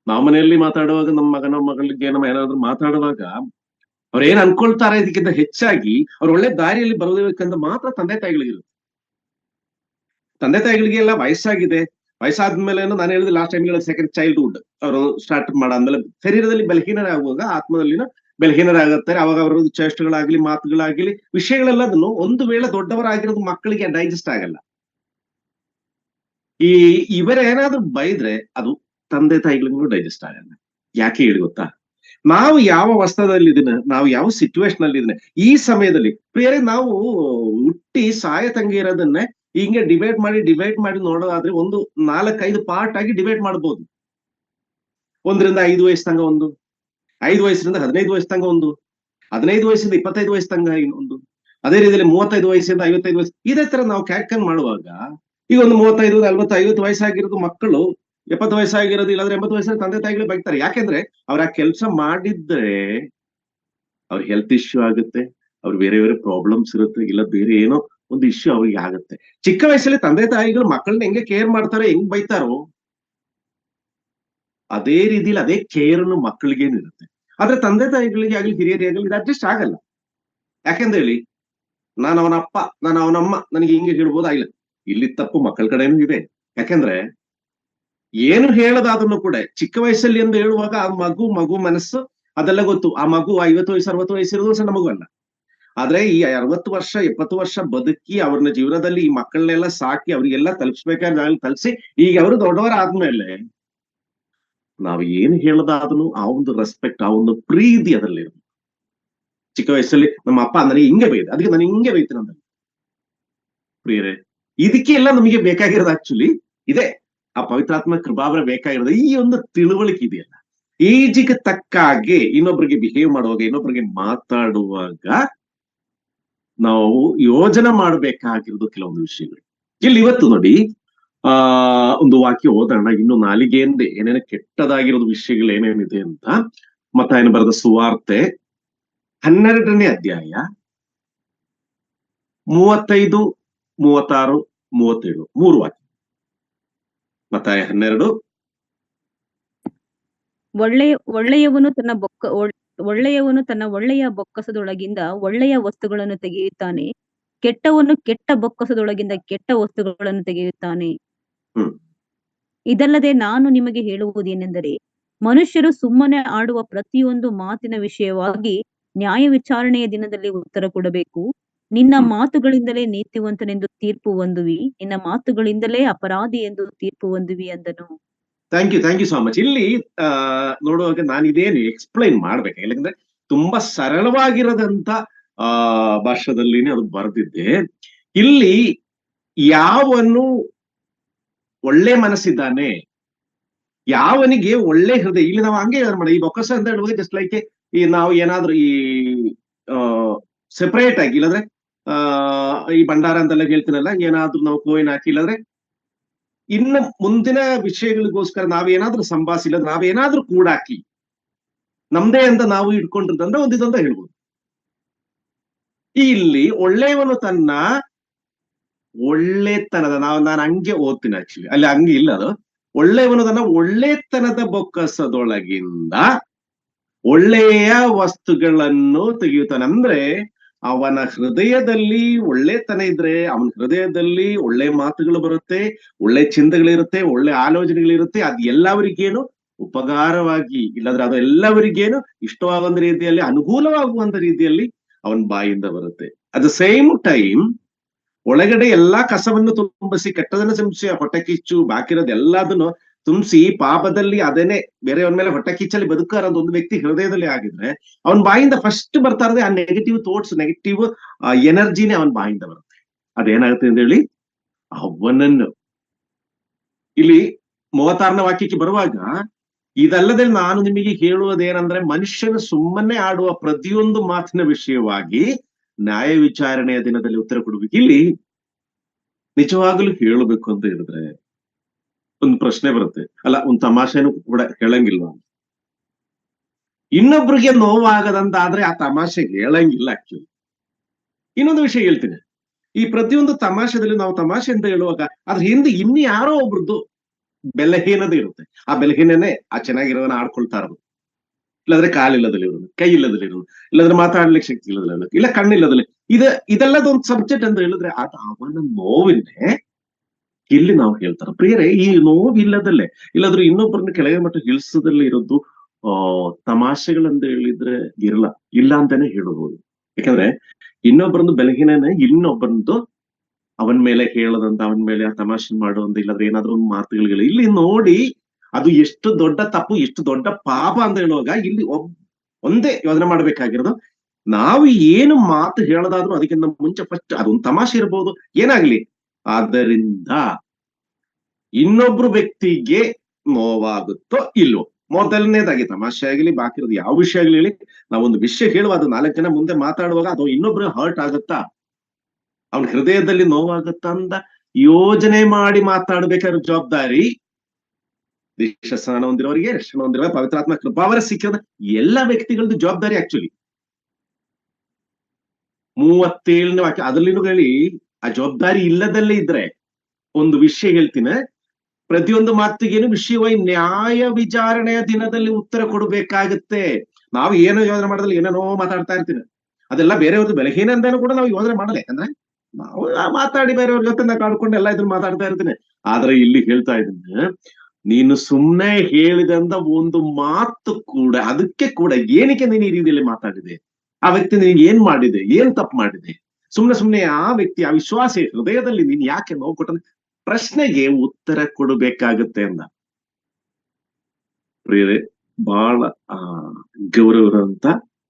ನಾವು ಮನೆಯಲ್ಲಿ ಮಾತಾಡುವಾಗ ನಮ್ಮ ಮಗನ ಮಗಳಿಗೆ ಏನಾದ್ರು ಮಾತಾಡುವಾಗ ಅವ್ರು ಏನ್ ಅನ್ಕೊಳ್ತಾರೆ ಇದಕ್ಕಿಂತ ಹೆಚ್ಚಾಗಿ ಅವ್ರು ಒಳ್ಳೆ ದಾರಿಯಲ್ಲಿ ಬರೋದಕ್ಕಂತ ಮಾತ್ರ ತಂದೆ ತಾಯಿಗಳಿಗಿರುತ್ತೆ. ತಂದೆ ತಾಯಿಗಳಿಗೆಲ್ಲ ವಯಸ್ಸಾಗಿದೆ, ವಯಸ್ಸಾದ್ಮೇಲೆ ನಾನು ಹೇಳಿದ್ರೆ ಲಾಸ್ಟ್ ಟೈಮ್ ಸೆಕೆಂಡ್ ಚೈಲ್ಡ್ಹುಡ್ ಅವರು ಸ್ಟಾರ್ಟ್ ಮಾಡಾದ್ಮೇಲೆ ಶರೀರದಲ್ಲಿ ಬಲಹೀನರಾಗುವಾಗ ಆತ್ಮದಲ್ಲಿನ ಬಲಹೀನರಾಗುತ್ತಾರೆ. ಅವಾಗ ಅವರ ಚೇಷ್ಟೆಗಳಾಗ್ಲಿ ಮಾತುಗಳಾಗ್ಲಿ ವಿಷಯಗಳೆಲ್ಲದನ್ನು ಒಂದು ವೇಳೆ ದೊಡ್ಡವರಾಗಿರೋದು ಮಕ್ಕಳಿಗೆ ಡೈಜೆಸ್ಟ್ ಆಗಲ್ಲ. ಇವರೇನಾದ್ರೂ ಬೈದ್ರೆ ಅದು ತಂದೆ ತಾಯಿಗಳಿಗೂ ಡೈಜೆಸ್ಟ್ ಆಗಲ್ಲ. ಯಾಕೆ ಹೇಳಿ ಗೊತ್ತಾ? ನಾವು ಯಾವ ವಸ್ತುದಲ್ಲಿದ್ದೀನ, ನಾವು ಯಾವ ಸಿಚುವೇಶನ್ ಅಲ್ಲಿ ಇದೀನಿ ಈ ಸಮಯದಲ್ಲಿ ಬೇರೆ ನಾವು ಹುಟ್ಟಿ ಸಾಯತಂಗೆ ಇರೋದನ್ನೇ ಹಿಂಗೆ ಡಿವೈಡ್ ಮಾಡಿ ನೋಡೋದಾದ್ರೆ ಒಂದು 4-5 ಪಾರ್ಟ್ ಆಗಿ ಡಿವೈಡ್ ಮಾಡ್ಬೋದು. 1ರಿಂದ 5 ವಯಸ್ಸು ತನಕ ಒಂದು, 5 ವಯಸ್ಸಿನಿಂದ 15 ವಯಸ್ಸು ತನಕ ಒಂದು, 15 ವಯಸ್ಸಿಂದ 25 ವಯಸ್ಸು ತನಕ ಒಂದು, ಅದೇ ರೀತಿಯಲ್ಲಿ 35 ವಯಸ್ಸಿಂದ 55 ವಯಸ್ಸು, ಇದೇ ತರ ನಾವು ಕ್ಯಾಲ್ಕುಲೇಟ್ ಮಾಡುವಾಗ ಈಗ ಒಂದು 35, 40, 50 ವಯಸ್ಸಾಗಿರೋದು ಮಕ್ಕಳು, 70 ವಯಸ್ಸಾಗಿರೋದು ಇಲ್ಲಾಂದ್ರೆ 80 ವಯಸ್ಸಿನ ತಂದೆ ತಾಯಿಗಳು ಬೈತಾರೆ. ಯಾಕೆಂದ್ರೆ ಅವ್ರ ಆ ಕೆಲಸ ಮಾಡಿದ್ರೆ ಅವ್ರ ಹೆಲ್ತ್ ಇಶ್ಯೂ ಆಗುತ್ತೆ, ಅವ್ರ ಬೇರೆ ಬೇರೆ ಪ್ರಾಬ್ಲಮ್ಸ್ ಇರುತ್ತೆ, ಇಲ್ಲ ಬೇರೆ ಏನೋ ಒಂದು ಇಶ್ಯೂ ಅವ್ರಿಗೆ ಆಗುತ್ತೆ. ಚಿಕ್ಕ ವಯಸ್ಸಲ್ಲಿ ತಂದೆ ತಾಯಿಗಳು ಮಕ್ಕಳನ್ನ ಹೆಂಗೆ ಕೇರ್ ಮಾಡ್ತಾರೋ, ಹೆಂಗ್ ಬೈತಾರೋ ಅದೇ ರೀತಿಲಿ ಅದೇ ಕೇರ್ನು ಮಕ್ಕಳಿಗೇನಿರುತ್ತೆ. ಆದ್ರೆ ತಂದೆ ತಾಯಿಗಳಿಗೆ ಆಗ್ಲಿ ಹಿರಿಯರಿಗಾಗಲಿ ಇದು ಅಡ್ಜಸ್ಟ್ ಆಗಲ್ಲ. ಯಾಕೆಂದ್ರೆ ಹೇಳಿ, ನಾನು ಅವನಪ್ಪ, ನಾನು ಅವನಮ್ಮ, ನನಗೆ ಹಿಂಗೆ ಹೇಳ್ಬೋದಾಗಿಲ್ಲ. ಇಲ್ಲಿ ತಪ್ಪು ಮಕ್ಕಳ ಕಡೆನೂ ಇದೆ. ಯಾಕೆಂದ್ರೆ ಏನು ಹೇಳೋದಾದ್ರೂ ಕೂಡ ಚಿಕ್ಕ ವಯಸ್ಸಲ್ಲಿ ಎಂದು ಹೇಳುವಾಗ ಆ ಮಗು ಮನಸ್ಸು ಅದೆಲ್ಲ ಗೊತ್ತು. ಆ ಮಗು 50 ವಯಸ್ಸು 60 ವಯಸ್ಸಿರೋದು ಸಣ್ಣ ಮಗು ಅಲ್ಲ. ಆದ್ರೆ ಈ 60 ವರ್ಷ 70 ವರ್ಷ ಬದುಕಿ ಅವ್ರನ್ನ ಜೀವನದಲ್ಲಿ ಈ ಮಕ್ಕಳನ್ನೆಲ್ಲ ಸಾಕಿ ಅವ್ರಿಗೆಲ್ಲ ತಲುಪಿಸ್ಬೇಕಾದ್ರೆ ತಲುಪಿಸಿ ಈಗ ಅವರು ದೊಡ್ಡವರಾದ್ಮೇಲೆ ನಾವು ಏನು ಹೇಳೋದಾದ್ರೂ ಆ ಒಂದು ರೆಸ್ಪೆಕ್ಟ್, ಆ ಒಂದು ಪ್ರೀತಿ ಅದರಲ್ಲಿ ಇರುತ್ತೆ. ಚಿಕ್ಕ ವಯಸ್ಸಲ್ಲಿ ನಮ್ಮ ಅಪ್ಪ ನನಗೆ ಹಿಂಗೆ ಬೈದ, ಅದಕ್ಕೆ ನಾನು ಹಿಂಗೆ ಬೈತೀನಿ ಅಂತ ಪ್ರಿಯರೇ, ಇದಕ್ಕೆ ಎಲ್ಲ ನಮಗೆ ಬೇಕಾಗಿರೋದು ಆಕ್ಚುಲಿ ಇದೆ. ಆ ಪವಿತ್ರಾತ್ಮ ಕೃಪಾವರ ಬೇಕಾಗಿರೋದು ಈ ಒಂದು ತಿಳುವಳಿಕೆ ಇದೆಯಲ್ಲ, ಏಜಿಗೆ ತಕ್ಕ ಹಾಗೆ ಇನ್ನೊಬ್ರಿಗೆ ಬಿಹೇವ್ ಮಾಡುವಾಗ, ಇನ್ನೊಬ್ರಿಗೆ ಮಾತಾಡುವಾಗ ನಾವು ಯೋಜನೆ ಮಾಡಬೇಕಾಗಿರೋದು ಕೆಲವೊಂದು ವಿಷಯಗಳು. ಇಲ್ಲಿ ಇವತ್ತು ನೋಡಿ ಒಂದು ವಾಕ್ಯ ಓದೋಣ, ಇನ್ನು ನಾಲಿಗೆಯಿಂದ ಏನೇನು ಕೆಟ್ಟದಾಗಿರೋದು ವಿಷಯಗಳು ಏನೇನಿದೆ ಅಂತ. ಮತ್ತಾಯನ ಬರೆದ ಸುವಾರ್ತೆ 12ನೇ ಅಧ್ಯಾಯ 35, 36, 37 3 ವಾಕ್ಯ. ಮತ್ತಾಯ 12. ಒಳ್ಳೆಯವನು ತನ್ನ ಒಳ್ಳೆಯ ಬೊಕ್ಕಸದೊಳಗಿಂದ ಒಳ್ಳೆಯ ವಸ್ತುಗಳನ್ನು ತೆಗೆಯುತ್ತಾನೆ, ಕೆಟ್ಟವನು ಕೆಟ್ಟ ಬೊಕ್ಕಸದೊಳಗಿಂದ ಕೆಟ್ಟ ವಸ್ತುಗಳನ್ನು ತೆಗೆಯುತ್ತಾನೆ. ಇದಲ್ಲದೆ ನಾನು ನಿಮಗೆ ಹೇಳುವುದೇನೆಂದರೆ, ಮನುಷ್ಯರು ಸುಮ್ಮನೆ ಆಡುವ ಪ್ರತಿಯೊಂದು ಮಾತಿನ ವಿಷಯವಾಗಿ ನ್ಯಾಯ ವಿಚಾರಣೆಯ ದಿನದಲ್ಲಿ ಉತ್ತರ ಕೊಡಬೇಕು. ನಿನ್ನ ಮಾತುಗಳಿಂದಲೇ ನೀತಿವಂತನೆಂದು ತೀರ್ಪು ಹೊಂದುವಿ, ನಿನ್ನ ಮಾತುಗಳಿಂದಲೇ ಅಪರಾಧಿ ಎಂದು ತೀರ್ಪು ಹೊಂದುವಿ ಅಂದನು. Thank you so much. ಇಲ್ಲಿ ನೋಡುವಾಗ ನಾನು ಇದೇನು ಎಕ್ಸ್ಪ್ಲೈನ್ ಮಾಡ್ಬೇಕು, ಯಾಕಂದ್ರೆ ತುಂಬಾ ಸರಳವಾಗಿರೋದಂತ ಭಾಷೆದಲ್ಲಿನೇ ಅದು ಬರೆದಿದ್ದೆ. ಇಲ್ಲಿ ಯಾವನು ಒಳ್ಳೆ ಮನಸ್ಸಿದ್ದಾನೆ, ಯಾವನಿಗೆ ಒಳ್ಳೆ ಹೃದಯ, ಇಲ್ಲಿ ನಾವು ಹಂಗೆ ಮಾಡಿ ಈ ಬೊಕ್ಕಸ ಅಂತ ಹೇಳುವಾಗ ಜಸ್ಟ್ ಲೈಕ್ ಈ ನಾವು ಏನಾದ್ರೂ ಈ ಸೆಪರೇಟ್ ಆಗಿ ಇಲ್ಲಂದ್ರೆ ಈ ಭಂಡಾರ ಅಂತೆಲ್ಲ ಹೇಳ್ತೀನಲ್ಲ, ಏನಾದ್ರೂ ನಾವು ಕೋಯಿನ್ ಹಾಕಿ ಇಲ್ಲಂದ್ರೆ ಇನ್ನು ಮುಂದಿನ ವಿಷಯಗಳಿಗೋಸ್ಕರ ನಾವೇನಾದ್ರೂ ಸಂಭಾಷಿಲ್ಲ, ನಾವೇನಾದ್ರೂ ಕೂಡಾಕಿ ನಮ್ದೇ ಅಂತ ನಾವು ಇಟ್ಕೊಂಡಿರ್ತಂದ್ರೆ ಒಂದಿದಂತ ಹೇಳ್ಬೋದು. ಇಲ್ಲಿ ಒಳ್ಳೆಯವನು ತನ್ನ ಒಳ್ಳೆತನದ, ನಾನು ಹಂಗೆ ಓದ್ತೀನಿ ಆಕ್ಚುಲಿ, ಅಲ್ಲಿ ಹಂಗೆ ಇಲ್ಲ ಅದು. ಒಳ್ಳೆಯವನು ತನ್ನ ಒಳ್ಳೆತನದ ಬೊಕ್ಕಸದೊಳಗಿಂದ ಒಳ್ಳೆಯ ವಸ್ತುಗಳನ್ನು ತೆಗೆಯುತ್ತಾನೆ. ಅಂದ್ರೆ ಅವನ ಹೃದಯದಲ್ಲಿ ಒಳ್ಳೆತನ ಇದ್ರೆ ಅವನ ಹೃದಯದಲ್ಲಿ ಒಳ್ಳೆ ಮಾತುಗಳು ಬರುತ್ತೆ, ಒಳ್ಳೆ ಚಿಂತನೆಗಳಿರುತ್ತೆ, ಒಳ್ಳೆ ಆಲೋಚನೆಗಳಿರುತ್ತೆ. ಅದು ಎಲ್ಲವರಿಗೇನು ಉಪಕಾರವಾಗಿ, ಇಲ್ಲಾಂದ್ರೆ ಅದು ಎಲ್ಲವರಿಗೇನು ಇಷ್ಟವಾಗುವಂತ ರೀತಿಯಲ್ಲಿ, ಅನುಕೂಲವಾಗುವಂತ ರೀತಿಯಲ್ಲಿ ಅವನ ಬಾಯಿಂದ ಬರುತ್ತೆ. ಅಟ್ ದ ಸೇಮ್ ಟೈಮ್ ಒಳಗಡೆ ಎಲ್ಲಾ ಕಸವನ್ನು ತುಂಬಿಸಿ, ಕೆಟ್ಟದನ್ನು ತುಂಬಿಸಿ, ಹೊಟ್ಟೆ ಕಿಚ್ಚು ಬಾಕಿ ಇರೋದು ಎಲ್ಲದನ್ನು ತುಂಬಿಸಿ ಪಾಪದಲ್ಲಿ ಅದೇನೆ ಬೇರೆಯವನ ಮೇಲೆ ಹೊಟ್ಟೆ ಕಿಚ್ಚಲ್ಲಿ ಬದುಕಾರ ಒಂದು ವ್ಯಕ್ತಿ ಹೃದಯದಲ್ಲಿ ಆಗಿದ್ರೆ ಅವನ ಬಾಯಿಂದ ಫಸ್ಟ್ ಬರ್ತಾ ಇರೋದೇ ಆ ನೆಗೆಟಿವ್ ಥಾಟ್ಸ್, ನೆಗೆಟಿವ್ ಎನರ್ಜಿನೇ ಅವನ ಬಾಯಿಂದ ಬರುತ್ತೆ. ಅದೇನಾಗುತ್ತೆ ಅಂತ ಹೇಳಿ, ಅವನನ್ನು ಇಲ್ಲಿ 36ನೇ ವಾಕ್ಯಕ್ಕೆ ಬರುವಾಗ, ಇದಲ್ಲದೆ ನಾನು ನಿಮಗೆ ಹೇಳುವುದೇನಂದ್ರೆ ಮನುಷ್ಯನು ಸುಮ್ಮನೆ ಆಡುವ ಪ್ರತಿಯೊಂದು ಮಾತಿನ ವಿಷಯವಾಗಿ ನ್ಯಾಯ ವಿಚಾರಣೆಯ ದಿನದಲ್ಲಿ ಉತ್ತರ ಕೊಡ್ಬೇಕು. ಇಲ್ಲಿ ನಿಜವಾಗ್ಲೂ ಹೇಳಬೇಕು ಅಂತ ಹೇಳಿದ್ರೆ ಒಂದು ಪ್ರಶ್ನೆ ಬರುತ್ತೆ, ಅಲ್ಲ ಒಂದು ತಮಾಷೆನೂ ಕೂಡ ಹೇಳಂಗಿಲ್ಲ. ಇನ್ನೊಬ್ರಿಗೆ ನೋವಾಗದಂತಾದ್ರೆ ಆ ತಮಾಷೆ ಹೇಳಂಗಿಲ್ಲ ಆಕ್ಚುಲಿ. ಇನ್ನೊಂದು ವಿಷಯ ಹೇಳ್ತೀನಿ, ಈ ಪ್ರತಿಯೊಂದು ತಮಾಷೆದಲ್ಲಿ ನಾವು ತಮಾಷೆ ಅಂತ ಹೇಳುವಾಗ ಅದ್ರ ಹಿಂದೆ ಇನ್ನು ಯಾರೋ ಒಬ್ರದ್ದು ಬೆಲಹೀನತೆ ಇರುತ್ತೆ. ಆ ಬೆಲಹೀನನೇ ಆ ಚೆನ್ನಾಗಿರೋದನ್ನ ಆಡ್ಕೊಳ್ತಾ ಇರೋದು, ಇಲ್ಲಾಂದ್ರೆ ಕಾಲಿಲ್ಲದಲ್ಲಿ ಇರೋದು, ಕೈ ಇಲ್ಲದಲ್ಲಿ ಇರೋದು, ಇಲ್ಲಾಂದ್ರೆ ಮಾತಾಡ್ಲಿಕ್ಕೆ ಶಕ್ತಿ ಇಲ್ಲದಲ್ಲಿ, ಇಲ್ಲ ಕಣ್ಣಿಲ್ಲದಲ್ಲಿ. ಇದೆಲ್ಲದೊಂದು ಸಬ್ಜೆಕ್ಟ್ ಅಂತ ಹೇಳಿದ್ರೆ ಅದು ಅವನ ನೋವಿನೇ ಇಲ್ಲಿ ನಾವು ಹೇಳ್ತಾರ. ಪ್ರಿಯರೇ, ಈ ನೋವಿಲ್ಲದಲ್ಲೇ ಇಲ್ಲಾದ್ರೂ ಇನ್ನೊಬ್ಬರನ್ನ ಕೆಳಗೆ ಮಟ್ಟ ಇಳಿಸೋದಲ್ಲಿ ಇರೋದು ತಮಾಷೆಗಳಂತ ಹೇಳಿದ್ರೆ ಇಲ್ಲ ಅಂತಾನೆ ಹೇಳಬಹುದು. ಯಾಕಂದ್ರೆ ಇನ್ನೊಬ್ಬರದ್ದು ಬೆಲಹೀನನೇ ಇನ್ನೊಬ್ಬರದ್ದು ಅವನ ಮೇಲೆ ಹೇಳದಂತ, ಅವನ ಮೇಲೆ ಆ ತಮಾಷೆ ಮಾಡುವಂತ, ಇಲ್ಲಾಂದ್ರೆ ಏನಾದ್ರೂ ಒಂದು ಮಾತುಗಳಿಲ್ಲ. ಇಲ್ಲಿ ನೋಡಿ ಅದು ಎಷ್ಟು ದೊಡ್ಡ ತಪ್ಪು, ಎಷ್ಟು ದೊಡ್ಡ ಪಾಪ ಅಂತ ಹೇಳುವಾಗ ಇಲ್ಲಿ ಒಂದೇ ಯೋಚನೆ ಮಾಡ್ಬೇಕಾಗಿರೋದು, ನಾವು ಏನು ಮಾತು ಹೇಳೋದಾದ್ರೂ ಅದಕ್ಕಿಂತ ಮುಂಚೆ ಫಸ್ಟ್ ಅದೊಂದು ತಮಾಷೆ ಇರ್ಬೋದು, ಏನಾಗ್ಲಿ, ಆದ್ದರಿಂದ ಇನ್ನೊಬ್ರು ವ್ಯಕ್ತಿಗೆ ನೋವಾಗುತ್ತೋ ಇಲ್ವೋ, ಮೊದಲನೇದಾಗಿ ತಮಾಷೆ ಆಗಲಿ ಬಾಕಿ ಇರೋದು ಯಾವ ವಿಷಯ ಆಗ್ಲಿ ಹೇಳಿ, ನಾವೊಂದು ವಿಷಯ ಹೇಳುವ ಅದು 4 ಜನ ಮುಂದೆ ಮಾತಾಡುವಾಗ ಅದು ಇನ್ನೊಬ್ರು ಹರ್ಟ್ ಆಗುತ್ತಾ, ಅವನ ಹೃದಯದಲ್ಲಿ ನೋವಾಗುತ್ತಾ ಅಂತ ಯೋಜನೆ ಮಾಡಿ ಮಾತಾಡ್ಬೇಕಾದ್ರೆ ಜವಾಬ್ದಾರಿ ದೇಶ ಸ್ನಾನ ಹೊಂದಿರೋರಿಗೆ, ರಕ್ಷಣೆ ಹೊಂದಿರುವ ಪವಿತ್ರಾತ್ಮ ಕೃಪಾವರ ಸಿಕ್ಕಿದ ಎಲ್ಲಾ ವ್ಯಕ್ತಿಗಳದ್ದು ಜವಾಬ್ದಾರಿ. ಆಕ್ಚುಲಿ 37ನೇ ವಾಕ್ಯ ಅದರಲ್ಲಿನೂ ಹೇಳಿ, ಆ ಜವಾಬ್ದಾರಿ ಇಲ್ಲದಲ್ಲೇ ಇದ್ರೆ ಒಂದು ವಿಷಯ ಹೇಳ್ತೀನಿ, ಪ್ರತಿಯೊಂದು ಮಾತಿಗೇನು ವಿಷಯವಾಗಿ ನ್ಯಾಯ ವಿಚಾರಣೆಯ ದಿನದಲ್ಲಿ ಉತ್ತರ ಕೊಡಬೇಕಾಗುತ್ತೆ. ನಾವು ಏನೋ ಯೋಚನೆ ಮಾಡೋದ್ರಲ್ಲಿ ಏನೇನೋ ಮಾತಾಡ್ತಾ ಇರ್ತೀನಿ, ಅದೆಲ್ಲ ಬೇರೆಯವ್ರದ್ದು ಬೆಲಹೀನ ಅಂತಾನು ಕೂಡ ನಾವು ಯೋಚನೆ ಮಾಡಲ್ಲ. ಯಾಕಂದ್ರೆ ನಾವು ಮಾತಾಡಿ ಬೇರೆಯವ್ರ ಜೊತೆ ನಾವು ಕಾಡ್ಕೊಂಡು ಎಲ್ಲ ಇದನ್ನ ಮಾತಾಡ್ತಾ ಇರ್ತೀನಿ. ಆದ್ರೆ ಇಲ್ಲಿ ಹೇಳ್ತಾ ಇದ್ದೀನಿ, ನೀನು ಸುಮ್ನೆ ಹೇಳಿದಂತ ಒಂದು ಮಾತು ಕೂಡ, ಅದಕ್ಕೆ ಕೂಡ ಏನಕ್ಕೆ ನೀನು ಈ ರೀತಿಯಲ್ಲಿ ಮಾತಾಡಿದೆ, ಆ ವ್ಯಕ್ತಿ ನಿನಗೆ ಏನ್ ಮಾಡಿದೆ, ಏನ್ ತಪ್ಪು ಮಾಡಿದೆ, ಸುಮ್ನೆ ಆ ವ್ಯಕ್ತಿ ಆ ವಿಶ್ವಾಸ ಹೃದಯದಲ್ಲಿ ನೀನ್ ಯಾಕೆ ನೋವು ಕೊಟ್ಟ ಪ್ರಶ್ನೆಗೆ ಉತ್ತರ ಕೊಡಬೇಕಾಗುತ್ತೆ ಅಂದ. ಪ್ರಿಯರೇ, ಬಹಳ ಗೌರವದಂತ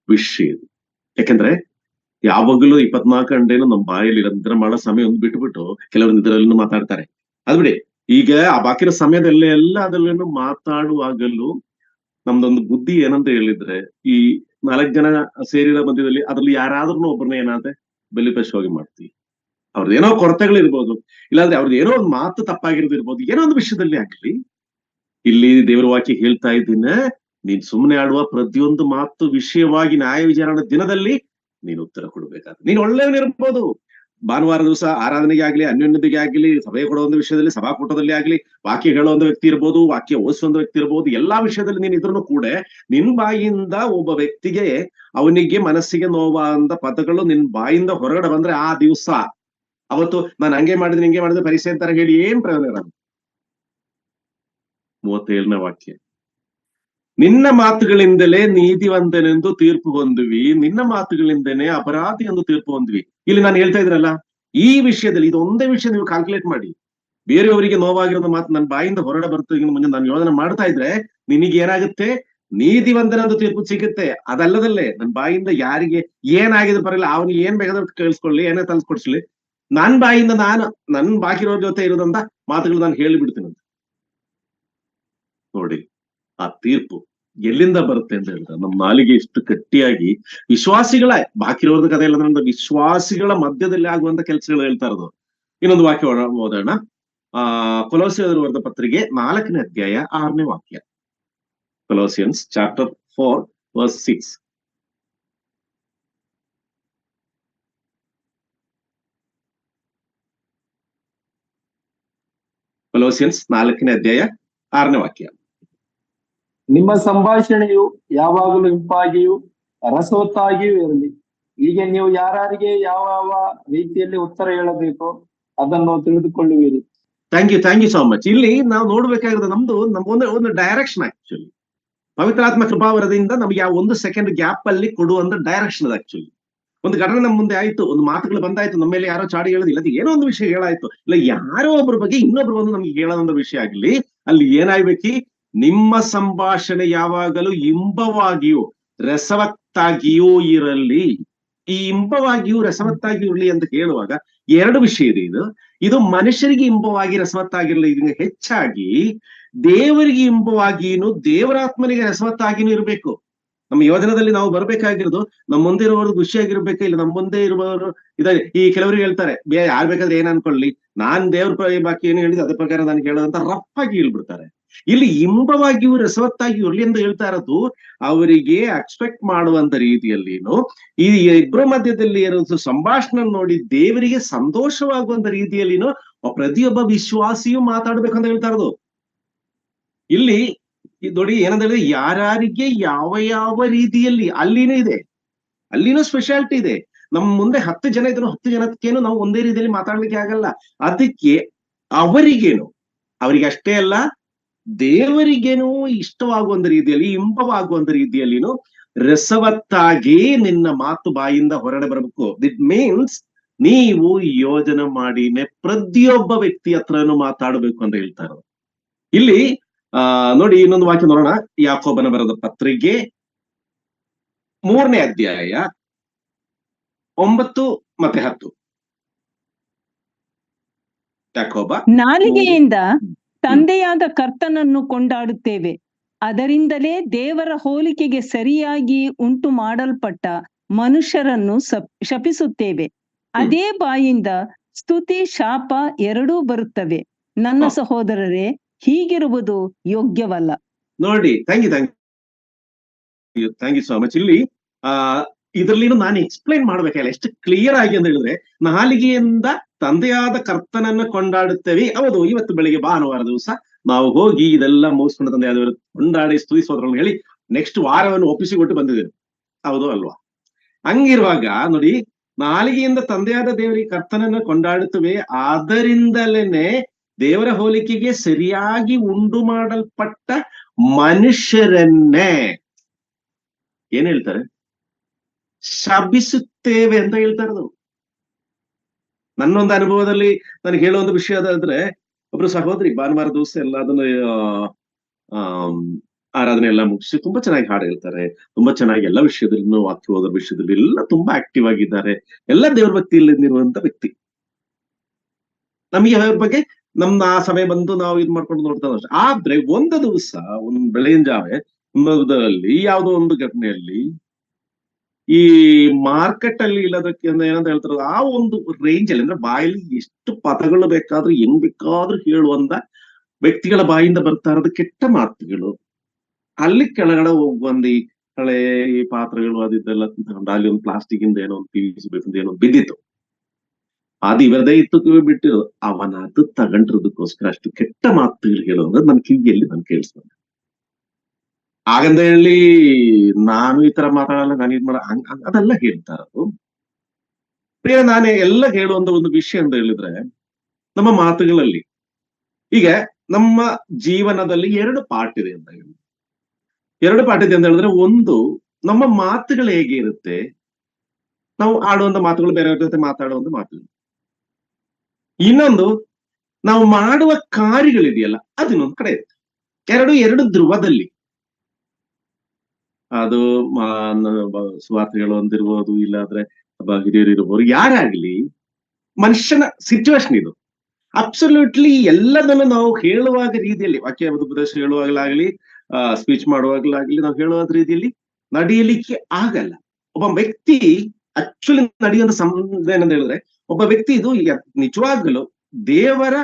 ವಿಷಯ ಇದು. ಯಾಕಂದ್ರೆ ಯಾವಾಗಲೂ 24 ಗಂಟೆನೂ ನಮ್ಮ ಬಾಯಲ್ಲಿ ನಿರಂತರ ಮಾಡೋ ಸಮಯ ಒಂದು ಬಿಟ್ಬಿಟ್ಟು ಕೆಲವರು ಇದರಲ್ಲೂ ಮಾತಾಡ್ತಾರೆ. ಅದ್ ಬಿಡಿ, ಈಗ ಆ ಬಾಕಿರೋ ಸಮಯದಲ್ಲೇ ಎಲ್ಲ ಅದರಲ್ಲೂ ಮಾತಾಡುವಾಗಲೂ ನಮ್ದೊಂದು ಬುದ್ಧಿ ಏನಂತ ಹೇಳಿದ್ರೆ, ಈ 4 ಜನ ಸೇರಿರೋ ಮಧ್ಯದಲ್ಲಿ ಅದ್ರಲ್ಲಿ ಯಾರಾದ್ರೂ ಒಬ್ಬರನ್ನ ಏನಾದ್ರೆ ಬಲಿಪಶುವಾಗಿ ಮಾಡ್ತೀವಿ. ಅವ್ರದ್ದು ಏನೋ ಕೊರತೆಗಳಿರ್ಬೋದು, ಇಲ್ಲಾಂದ್ರೆ ಅವ್ರದ್ದು ಏನೋ ಒಂದು ಮಾತು ತಪ್ಪಾಗಿರೋದಿರ್ಬೋದು, ಏನೋ ಒಂದು ವಿಷಯದಲ್ಲಿ ಆಗ್ಲಿ, ಇಲ್ಲಿ ದೇವರ ವಾಕ್ಯ ಹೇಳ್ತಾ ಇದ್ದೀನಿ, ನೀನ್ ಸುಮ್ಮನೆ ಆಡುವ ಪ್ರತಿಯೊಂದು ಮಾತು ವಿಷಯವಾಗಿ ನ್ಯಾಯ ವಿಚಾರಣೆ ದಿನದಲ್ಲಿ ನೀನು ಉತ್ತರ ಕೊಡ್ಬೇಕಾದ್ರೆ, ನೀನ್ ಒಳ್ಳೆಯವನಿರ್ಬೋದು, ಭಾನುವಾರ ದಿವಸ ಆರಾಧನೆಗೆ ಆಗ್ಲಿ, ಅನ್ಯೋನ್ಯತೆಗೆ ಆಗ್ಲಿ, ಸಭೆ ಕೊಡೋ ಒಂದು ವಿಷಯದಲ್ಲಿ, ಸಭಾಕೂಟದಲ್ಲಿ ಆಗ್ಲಿ, ವಾಕ್ಯ ಹೇಳೋ ಒಂದು ವ್ಯಕ್ತಿ ಇರ್ಬೋದು, ವಾಕ್ಯ ಓದಿಸೋ ಒಂದು ವ್ಯಕ್ತಿ ಇರ್ಬೋದು, ಎಲ್ಲಾ ವಿಷಯದಲ್ಲಿ ನೀನ್ ಇದ್ರೂ ಕೂಡ ನಿನ್ ಬಾಯಿಂದ ಒಬ್ಬ ವ್ಯಕ್ತಿಗೆ ಅವನಿಗೆ ಮನಸ್ಸಿಗೆ ನೋವಾದ ಪದಗಳು ನಿನ್ ಬಾಯಿಂದ ಹೊರಗಡೆ ಬಂದ್ರೆ ಆ ದಿವಸ ಅವತ್ತು ನಾನು ಹಂಗೆ ಮಾಡಿದ್ರೆ ಹಿಂಗೆ ಮಾಡಿದ್ರೆ ಪರೀಕ್ಷೆ ಅಂತಾರೆ ಹೇಳಿ ಏನ್ ಪ್ರಯೋಜನ ಇರಲ್ಲ. 37ನೇ ವಾಕ್ಯ, ನಿನ್ನ ಮಾತುಗಳಿಂದಲೇ ನೀತಿವಂತನೆಂದು ತೀರ್ಪು ಹೊಂದುವಿ, ನಿನ್ನ ಮಾತುಗಳಿಂದನೇ ಅಪರಾಧಿ ಎಂದು ತೀರ್ಪು ಹೊಂದ್ವಿ. ಇಲ್ಲಿ ನಾನು ಹೇಳ್ತಾ ಇದ್ರಲ್ಲ, ಈ ವಿಷಯದಲ್ಲಿ ಇದು ಒಂದೇ ವಿಷಯ ನೀವು ಕ್ಯಾಲ್ಕುಲೇಟ್ ಮಾಡಿ, ಬೇರೆಯವರಿಗೆ ನೋವಾಗಿರೋದು ಮಾತು ನನ್ನ ಬಾಯಿಂದ ಹೊರಗಡೆ ಬರ್ತದೆ ಮುಂದೆ ನಾನು ಯೋಚನೆ ಮಾಡ್ತಾ ಇದ್ರೆ ನಿನಗೆ ಏನಾಗುತ್ತೆ, ನೀತಿವಂತನೆಂದು ತೀರ್ಪು ಸಿಗುತ್ತೆ. ಅದಲ್ಲದಲ್ಲೇ ನನ್ನ ಬಾಯಿಂದ ಯಾರಿಗೆ ಏನಾಗಿದೆ ಬರಲ್ಲ, ಅವನಿಗೆ ಏನ್ ಬೇಕಾದ್ರೂ ಕೇಳಿಸ್ಕೊಳ್ಳಿ, ಏನೇ ತಲ್ಸ್ಕೊಡ್ಸ್ಲಿ, ನನ್ ಬಾಯಿಂದ ನನ್ ಬಾಕಿರೋರ್ ಜೊತೆ ಇರೋದಂತ ಮಾತುಗಳು ನಾನು ಹೇಳಿಬಿಡ್ತೀನಂತ. ನೋಡಿ ಆ ತೀರ್ಪು ಎಲ್ಲಿಂದ ಬರುತ್ತೆ ಅಂತ ಹೇಳಿದ್ರೆ, ನಮ್ಮ ನಾಲಿಗೆ ಇಷ್ಟು ಗಟ್ಟಿಯಾಗಿ ವಿಶ್ವಾಸಿಗಳ, ಬಾಕಿರೋರ್ದ ಕಥೆ ಇಲ್ಲ, ನನ್ನ ವಿಶ್ವಾಸಿಗಳ ಮಧ್ಯದಲ್ಲಿ ಆಗುವಂತ ಕೆಲಸಗಳು ಹೇಳ್ತಾ ಇರೋದು. ಇನ್ನೊಂದು ವಾಕ್ಯ ಓದೋಣ. ಕೊಲೋಸಿಯರ್ ಬರೆದ ಪತ್ರಿಕೆ 4ನೇ ಅಧ್ಯಾಯ 6ನೇ ವಾಕ್ಯ. ಕೊಲೋಸಿಯನ್ಸ್ ಚಾಪ್ಟರ್ 4 ವರ್ಸ್ 6. ಕೊಲೋಸಿಯನ್ಸ್ 4ನೇ ಅಧ್ಯಾಯ 6ನೇ ವಾಕ್ಯ. ನಿಮ್ಮ ಸಂಭಾಷಣೆಯು ಯಾವಾಗಲೂ ಇಂಪಾಗಿಯೂ ರಸವತ್ತಾಗಿಯೂ ಇರಲಿ. ಹೀಗೆ ನೀವು ಯಾರಿಗೆ ಯಾವ ರೀತಿಯಲ್ಲಿ ಉತ್ತರ ಹೇಳಬೇಕೋ ಅದನ್ನು ತಿಳಿದುಕೊಳ್ಳುವಿರಿ. Thank you so much. ಇಲ್ಲಿ ನಾವು ನೋಡ್ಬೇಕಾಗಿರೋದು ನಮ್ದು ಒಂದು ಡೈರೆಕ್ಷನ್. ಆಕ್ಚುಲಿ ಪವಿತ್ರಾತ್ಮ ಕೃಪಾವರದಿಂದ ನಮ್ಗೆ ಯಾವ 1 ಸೆಕೆಂಡ್ ಗ್ಯಾಪ್ ಅಲ್ಲಿ ಕೊಡುವಂತ ಡೈರೆಕ್ಷನ್ ಅದು. ಆಕ್ಚುಲಿ ಒಂದು ಘಟನೆ ನಮ್ಮ ಮುಂದೆ ಆಯ್ತು, ಒಂದು ಮಾತುಗಳು ಬಂದಾಯ್ತು, ನಮ್ಮ ಮೇಲೆ ಯಾರೋ ಚಾಡಿ ಹೇಳೋದಿಲ್ಲ, ಅದು ಏನೋ ಒಂದು ವಿಷಯ ಹೇಳಾಯ್ತು, ಇಲ್ಲ ಯಾರೋ ಒಬ್ಬರ ಬಗ್ಗೆ ಇನ್ನೊಬ್ರು ಬಂದು ನಮ್ಗೆ ಹೇಳೋದೊಂದು ವಿಷಯ ಆಗ್ಲಿ, ಅಲ್ಲಿ ಏನಾಗ್ಬೇಕಿ, ನಿಮ್ಮ ಸಂಭಾಷಣೆ ಯಾವಾಗಲೂ ಇಂಬವಾಗಿಯೂ ರಸವತ್ತಾಗಿಯೂ ಇರಲಿ. ಈ ಇಂಬವಾಗಿಯೂ ರಸವತ್ತಾಗಿಯೂ ಇರಲಿ ಅಂತ ಹೇಳುವಾಗ 2 ವಿಷಯ ಇದೆ. ಇದು ಮನುಷ್ಯರಿಗೆ ಇಂಬವಾಗಿ ರಸವತ್ತಾಗಿರಲಿ, ಇದನ್ನ ಹೆಚ್ಚಾಗಿ ದೇವರಿಗೆ ಇಂಬವಾಗಿಯೂ ದೇವರಾತ್ಮನಿಗೆ ರಸವತ್ತಾಗಿನೂ ಇರಬೇಕು. ನಮ್ಮ ಯೋಜನದಲ್ಲಿ ನಾವು ಬರ್ಬೇಕಾಗಿರೋದು, ನಮ್ಮ ಮುಂದೆ ಇರುವವರು ಖುಷಿಯಾಗಿರ್ಬೇಕು, ಇಲ್ಲ ನಮ್ಮ ಮುಂದೆ ಇರುವವರು ಈ ಕೆಲವರಿಗೆ ಹೇಳ್ತಾರೆ, ಯಾರು ಬೇಕಾದ್ರೆ ಏನ್ ಅನ್ಕೊಳ್ಳಿ, ನಾನ್ ದೇವ್ರ ಬಾಕಿ ಏನು ಹೇಳಿದ್ರೆ ಅದ್ರ ಪ್ರಕಾರ ನಾನು ಹೇಳೋದಂತ ರಫ್ ಆಗಿ ಹೇಳ್ಬಿಡ್ತಾರೆ. ಇಲ್ಲಿ ಇಂಬವಾಗಿಯೂ ರಸವತ್ತಾಗಿ ಇರ್ಲಿ ಅಂತ ಹೇಳ್ತಾ ಇರೋದು, ಅವರಿಗೆ ಎಕ್ಸ್ಪೆಕ್ಟ್ ಮಾಡುವಂತ ರೀತಿಯಲ್ಲಿನು ಈ ಇಬ್ಬರ ಮಧ್ಯದಲ್ಲಿ ಇರೋ ಸಂಭಾಷಣೆ ನೋಡಿ ದೇವರಿಗೆ ಸಂತೋಷವಾಗುವಂತ ರೀತಿಯಲ್ಲಿನು ಪ್ರತಿಯೊಬ್ಬ ವಿಶ್ವಾಸಿಯು ಮಾತಾಡ್ಬೇಕಂತ ಹೇಳ್ತಾ ಇರೋದು. ಇಲ್ಲಿ ನೋಡಿ ಏನಂತ ಹೇಳಿದ್ರೆ, ಯಾರಿಗೆ ಯಾವ ರೀತಿಯಲ್ಲಿ ಅಲ್ಲಿನೂ ಸ್ಪೆಷಾಲಿಟಿ ಇದೆ. ನಮ್ಮ ಮುಂದೆ 10 ಜನ ಇದ್ರು, 10 ಜನಕ್ಕೇನು ನಾವು ಒಂದೇ ರೀತಿಯಲ್ಲಿ ಮಾತಾಡ್ಲಿಕ್ಕೆ ಆಗಲ್ಲ. ಅದಕ್ಕೆ ಅವರಿಗೆ ಅಷ್ಟೇ ಅಲ್ಲ, ದೇವರಿಗೇನು ಇಷ್ಟವಾಗುವಂತ ರೀತಿಯಲ್ಲಿ, ಇಂಬವಾಗುವಂತ ರೀತಿಯಲ್ಲಿನು ರಸವತ್ತಾಗಿ ನಿನ್ನ ಮಾತು ಬಾಯಿಂದ ಹೊರಡೆ ಬರಬೇಕು. ದಿಟ್ ಮೀನ್ಸ್ ನೀವು ಯೋಜನೆ ಮಾಡಿನೇ ಪ್ರತಿಯೊಬ್ಬ ವ್ಯಕ್ತಿ ಹತ್ರನು ಮಾತಾಡಬೇಕು ಅಂತ ಹೇಳ್ತಾ ಇರೋದು. ಇಲ್ಲಿ ನೋಡಿ ಇನ್ನೊಂದು ವಾಕ್ಯ ನೋಡೋಣ. ಯಾಕೋಬನ ಬರೆದ ಪತ್ರಿಕೆ 3ನೇ ಅಧ್ಯಾಯ 9 ಮತ್ತೆ 10. ಯಾಕೋಬ, ನಾಲಿಗೆಯಿಂದ ತಂದೆಯಾದ ಕರ್ತನನ್ನು ಕೊಂಡಾಡುತ್ತೇವೆ, ಅದರಿಂದಲೇ ದೇವರ ಹೋಲಿಕೆಗೆ ಸರಿಯಾಗಿ ಉಂಟು ಮಾಡಲ್ಪಟ್ಟ ಮನುಷ್ಯರನ್ನು ಶಪಿಸುತ್ತೇವೆ. ಅದೇ ಬಾಯಿಂದ ಸ್ತುತಿ ಶಾಪ ಎರಡೂ ಬರುತ್ತವೆ. ನನ್ನ ಸಹೋದರರೇ, ಹೀಗಿರುವುದು ಯೋಗ್ಯವಲ್ಲ. ನೋಡಿ, ಥ್ಯಾಂಕ್ ಯು ಸೋ ಮಚ್. ಇಲ್ಲಿ ಇದರಲ್ಲಿ ನಾನು ಎಕ್ಸ್ಪ್ಲೈನ್ ಮಾಡ್ಬೇಕಲ್ಲ ಎಷ್ಟು ಕ್ಲಿಯರ್ ಆಗಿ ಅಂತ ಹೇಳಿದ್ರೆ, ನಾಲಿಗೆಯಿಂದ ತಂದೆಯಾದ ಕರ್ತನನ್ನ ಕೊಂಡಾಡುತ್ತೇವೆ. ಹೌದು, ಇವತ್ತು ಬೆಳಿಗ್ಗೆ ಭಾನುವಾರ ದಿವಸ ನಾವು ಹೋಗಿ ಇದೆಲ್ಲ ಮುಗಿಸ್ಕೊಂಡು ತಂದೆಯಾದವರು ಕೊಂಡಾಡಿ ಸ್ತುತಿಸೋದ್ರನ್ನು ಹೇಳಿ ನೆಕ್ಸ್ಟ್ ವಾರವನ್ನು ಒಪ್ಪಿಸಿಕೊಟ್ಟು ಬಂದಿದ್ದೇವೆ. ಹೌದು ಅಲ್ವಾ? ಹಂಗಿರುವಾಗ ನೋಡಿ, ನಾಲಿಗೆಯಿಂದ ತಂದೆಯಾದ ದೇವರಿಗೆ ಕರ್ತನನ್ನ ಕೊಂಡಾಡುತ್ತೇವೆ, ಆದ್ದರಿಂದಲೇನೆ ದೇವರ ಹೋಲಿಕೆಗೆ ಸರಿಯಾಗಿ ಉಂಟು ಮಾಡಲ್ಪಟ್ಟ ಮನುಷ್ಯರನ್ನೇ ಏನ್ ಹೇಳ್ತಾರೆ, ಶಪಿಸುತ್ತೇವೆ ಅಂತ ಹೇಳ್ತಾ ಇರೋದು. ನನ್ನೊಂದು ಅನುಭವದಲ್ಲಿ ನನಗೆ ಹೇಳುವಂತ ವಿಷಯ ಅದಾದ್ರೆ, ಒಬ್ರು ಸಹೋದರಿ ಭಾನುವಾರ ದಿವಸ ಎಲ್ಲ ಅದನ್ನ ಆರಾಧನೆ ಎಲ್ಲ ಮುಗಿಸಿ ತುಂಬಾ ಚೆನ್ನಾಗಿ ಹಾಡು ಹೇಳ್ತಾರೆ, ತುಂಬಾ ಚೆನ್ನಾಗಿ ಎಲ್ಲ ವಿಷಯದಲ್ಲೂ, ವಾಕ್ಯವಾದ ವಿಷಯದಲ್ಲಿ ಎಲ್ಲ ತುಂಬಾ ಆಕ್ಟಿವ್ ಆಗಿದ್ದಾರೆ, ಎಲ್ಲ ದೇವ್ರ ಭಕ್ತಿಯಲ್ಲಿರುವಂತ ವ್ಯಕ್ತಿ. ನಮಗೆ ಅವ್ರ ಬಗ್ಗೆ ನಮ್ನ ಆ ಸಮಯ ಬಂದು ನಾವು ಇದ್ ಮಾಡ್ಕೊಂಡು ನೋಡ್ತಾ ಇದ್ದೀವಿ. ಆದ್ರೆ ಒಂದು ದಿವಸ ಒಂದು ಬೆಳಗಿನ ಜಾವೆ ಯಾವುದೋ ಒಂದು ಘಟನೆಯಲ್ಲಿ ಈ ಮಾರ್ಕೆಟ್ ಅಲ್ಲಿ ಇಲ್ಲದಕ್ಕೆ ಏನಂತ ಹೇಳ್ತಾರೆ, ಆ ಒಂದು ರೇಂಜ್ ಅಲ್ಲಿ, ಅಂದ್ರೆ ಬಾಯಲ್ಲಿ ಎಷ್ಟು ಪದಗಳು ಬೇಕಾದ್ರೂ ಹೆಂಗ್ ಬೇಕಾದ್ರೂ ಹೇಳುವಂತ ವ್ಯಕ್ತಿಗಳ ಬಾಯಿಂದ ಬರ್ತಾ ಇರೋದು ಕೆಟ್ಟ ಮಾತುಗಳು. ಅಲ್ಲಿ ಕೆಳಗಡೆ ಹೋಗುವಂದು ಈ ಹಳೆ ಈ ಪಾತ್ರೆಗಳು ಅದಿದ್ದೆಲ್ಲ ತಗೊಂಡು ಅಲ್ಲಿ ಒಂದು ಪ್ಲಾಸ್ಟಿಕ್ ಇಂದ ಏನೋ ಒಂದು ಪೀಸ್ ಬೇಕಂತ ಏನೋ ಬಿದ್ದಿತ್ತು. ಅದು ಇವರದೇ ಇತ್ತು ಬಿಟ್ಟಿರೋದು. ಅವನ ಅದು ತಗೊಂಡಿರೋದಕ್ಕೋಸ್ಕರ ಅಷ್ಟು ಕೆಟ್ಟ ಮಾತುಗಳು ಹೇಳೋದು ನನ್ನ ಕಿವಿಯಲ್ಲಿ ನಾನು ಕೇಳಿಸ್ಕೊಂಡೆ. ಹಾಗಂತ ಹೇಳಿ ನಾನು ಈ ತರ ಮಾತಾಡಲ್ಲ, ನಾನು ಇದ್ ಮಾಡ ಅದೆಲ್ಲ ಹೇಳ್ತಾ ಇರೋದು. ಪ್ರಿಯ, ನಾನೇ ಎಲ್ಲ ಹೇಳುವಂತ ಒಂದು ವಿಷಯ ಅಂತ ಹೇಳಿದ್ರೆ, ನಮ್ಮ ಮಾತುಗಳಲ್ಲಿ ಈಗ ನಮ್ಮ ಜೀವನದಲ್ಲಿ 2 ಪಾರ್ಟ್ ಇದೆ ಅಂತ ಹೇಳಿ, 2 ಪಾರ್ಟ್ ಇದೆ ಅಂತ ಹೇಳಿದ್ರೆ, ಒಂದು ನಮ್ಮ ಮಾತುಗಳು ಹೇಗೆ ಇರುತ್ತೆ, ನಾವು ಆಡುವಂತ ಮಾತುಗಳು, ಬೇರೆಯವ್ರ ಜೊತೆ ಮಾತಾಡುವಂತ ಮಾತುಗಳು. ಇನ್ನೊಂದು ನಾವು ಮಾಡುವ ಕಾರ್ಯಗಳಿದೆಯಲ್ಲ, ಅದು ಇನ್ನೊಂದು ಕಡೆ ಇರುತ್ತೆ. ಎರಡು ಧ್ರುವದಲ್ಲಿ, ಅದು ಸುವಾರ್ತೆಗಳು ಅಂತಿರ್ಬೋದು, ಇಲ್ಲಾದ್ರೆ ಹಿರಿಯರು ಇರ್ಬೋದು, ಯಾರಾಗ್ಲಿ ಮನುಷ್ಯನ ಸಿಚುವೇಶನ್ ಇದು. ಅಬ್ಸಲ್ಯೂಟ್ಲಿ ಎಲ್ಲದನ್ನು ನಾವು ಹೇಳುವಾಗ ರೀತಿಯಲ್ಲಿ, ವಾಕ್ಯ ಉಪದೇಶ ಹೇಳುವಾಗಲಾಗ್ಲಿ, ಸ್ಪೀಚ್ ಮಾಡುವಾಗಲಾಗ್ಲಿ, ನಾವು ಹೇಳುವ ರೀತಿಯಲ್ಲಿ ನಡೆಯಲಿಕ್ಕೆ ಆಗಲ್ಲ. ಒಬ್ಬ ವ್ಯಕ್ತಿ ಆಕ್ಚುಲಿ ನಡೆಯುವಂತ ಏನಂತ ಹೇಳಿದ್ರೆ, ಒಬ್ಬ ವ್ಯಕ್ತಿ ಇದು ನಿಜವಾಗಲು ದೇವರ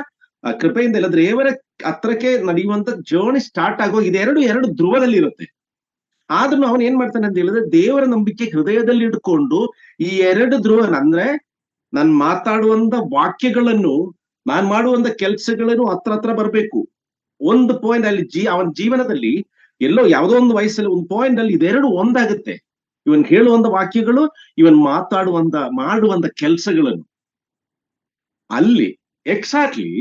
ಕೃಪೆಯಿಂದ ಇಲ್ಲ, ದೇವರ ಹತ್ರಕ್ಕೆ ನಡೆಯುವಂತ ಜರ್ನಿ ಸ್ಟಾರ್ಟ್ ಆಗೋ ಎರಡು ಧ್ರುವದಲ್ಲಿ ಇರುತ್ತೆ. ಆದ್ರೂ ಅವನ್ ಏನ್ ಮಾಡ್ತಾನೆ ಅಂತ ಹೇಳಿದ್ರೆ, ದೇವರ ನಂಬಿಕೆ ಹೃದಯದಲ್ಲಿ ಇಟ್ಕೊಂಡು ಈ ಎರಡು ಧ್ರುವ, ಅಂದ್ರೆ ನಾನ್ ಮಾತಾಡುವಂತ ವಾಕ್ಯಗಳನ್ನು, ನಾನ್ ಮಾಡುವಂತ ಕೆಲ್ಸಗಳನ್ನು ಹತ್ರ ಬರ್ಬೇಕು. ಒಂದು ಪಾಯಿಂಟ್ ಅಲ್ಲಿ ಅವನ ಜೀವನದಲ್ಲಿ ಎಲ್ಲೋ ಯಾವುದೋ ಒಂದು ವಯಸ್ಸಲ್ಲಿ ಒಂದು ಪಾಯಿಂಟ್ ಅಲ್ಲಿ ಇದೆರಡು ಒಂದಾಗುತ್ತೆ. ಇವನ್ ಹೇಳುವಂತ ವಾಕ್ಯಗಳು, ಇವನ್ ಮಾಡುವಂತ ಕೆಲ್ಸಗಳನ್ನು. ಅಲ್ಲಿ ಎಕ್ಸಾಕ್ಟ್ಲಿ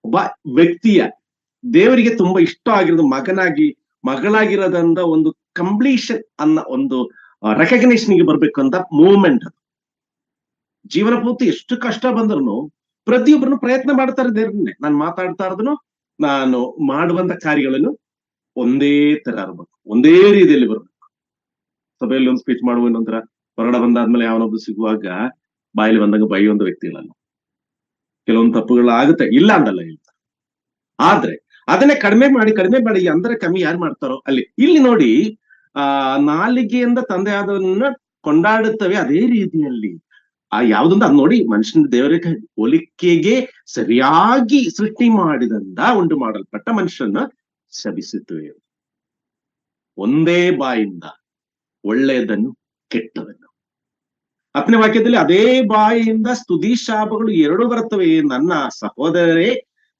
ಒಬ್ಬ ವ್ಯಕ್ತಿಯ ದೇವರಿಗೆ ತುಂಬಾ ಇಷ್ಟ ಆಗಿರೋದು ಮಗಳಾಗಿರೋದಂತ ಒಂದು ಕಂಪ್ಲೀಷನ್ ಅನ್ನೋ ಒಂದು ರೆಕಗ್ನೇಷನ್ಗೆ ಬರ್ಬೇಕು ಅಂತ ಮೂವ್ಮೆಂಟ್. ಅದು ಜೀವನ ಪೂರ್ತಿ ಎಷ್ಟು ಕಷ್ಟ ಬಂದ್ರು ಪ್ರತಿಯೊಬ್ಬರನ್ನು ಪ್ರಯತ್ನ ಮಾಡ್ತಾ ಇದ್ದೇನೆ, ನಾನು ಮಾತಾಡ್ತಾ ಇರೋದನ್ನು, ನಾನು ಮಾಡುವಂತ ಕಾರ್ಯಗಳನ್ನು ಒಂದೇ ತರ ಇರ್ಬೇಕು, ಒಂದೇ ರೀತಿಯಲ್ಲಿ ಬರ್ಬೇಕು. ಸಭೆಯಲ್ಲಿ ಒಂದು ಸ್ಪೀಚ್ ಮಾಡುವ ನಂತರ ಹೊರಗಡೆ ಬಂದಾದ್ಮೇಲೆ ಯಾವನೊಬ್ಬರು ಸಿಗುವಾಗ ಬಾಯಲ್ಲಿ ಬಂದಾಗ ಬೈಯುವಂತ ವ್ಯಕ್ತಿಗಳಲ್ಲ. ಕೆಲವೊಂದು ತಪ್ಪುಗಳು ಆಗುತ್ತೆ, ಇಲ್ಲ ಅಂದಲ್ಲ ಹೇಳ್ತಾರೆ. ಆದ್ರೆ ಅದನ್ನೇ ಕಡಿಮೆ ಮಾಡಿ ಅಂದ್ರೆ ಕಮ್ಮಿ ಯಾರು ಮಾಡ್ತಾರೋ ಅಲ್ಲಿ. ಇಲ್ಲಿ ನೋಡಿ, ನಾಲಿಗೆಯಿಂದ ತಂದೆಯಾದವನ್ನ ಕೊಂಡಾಡುತ್ತವೆ, ಅದೇ ರೀತಿಯಲ್ಲಿ ಯಾವ್ದೊಂದು ಅದ್ ನೋಡಿ, ಮನುಷ್ಯನ ದೇವರ ಹೋಲಿಕೆಗೆ ಸರಿಯಾಗಿ ಸೃಷ್ಟಿ ಮಾಡಿದಂತ ಉಂಟು ಮಾಡಲ್ಪಟ್ಟ ಮನುಷ್ಯನ ಶಪಿಸುತ್ತವೆ. ಒಂದೇ ಬಾಯಿಂದ ಒಳ್ಳೆಯದನ್ನು ಕೆಟ್ಟದನ್ನು. 10ನೇ ವಾಕ್ಯದಲ್ಲಿ ಅದೇ ಬಾಯಿಯಿಂದ ಸ್ತುತಿ ಶಾಪಗಳು 2 ಬರ್ತವೆ. ನನ್ನ ಸಹೋದರರೇ,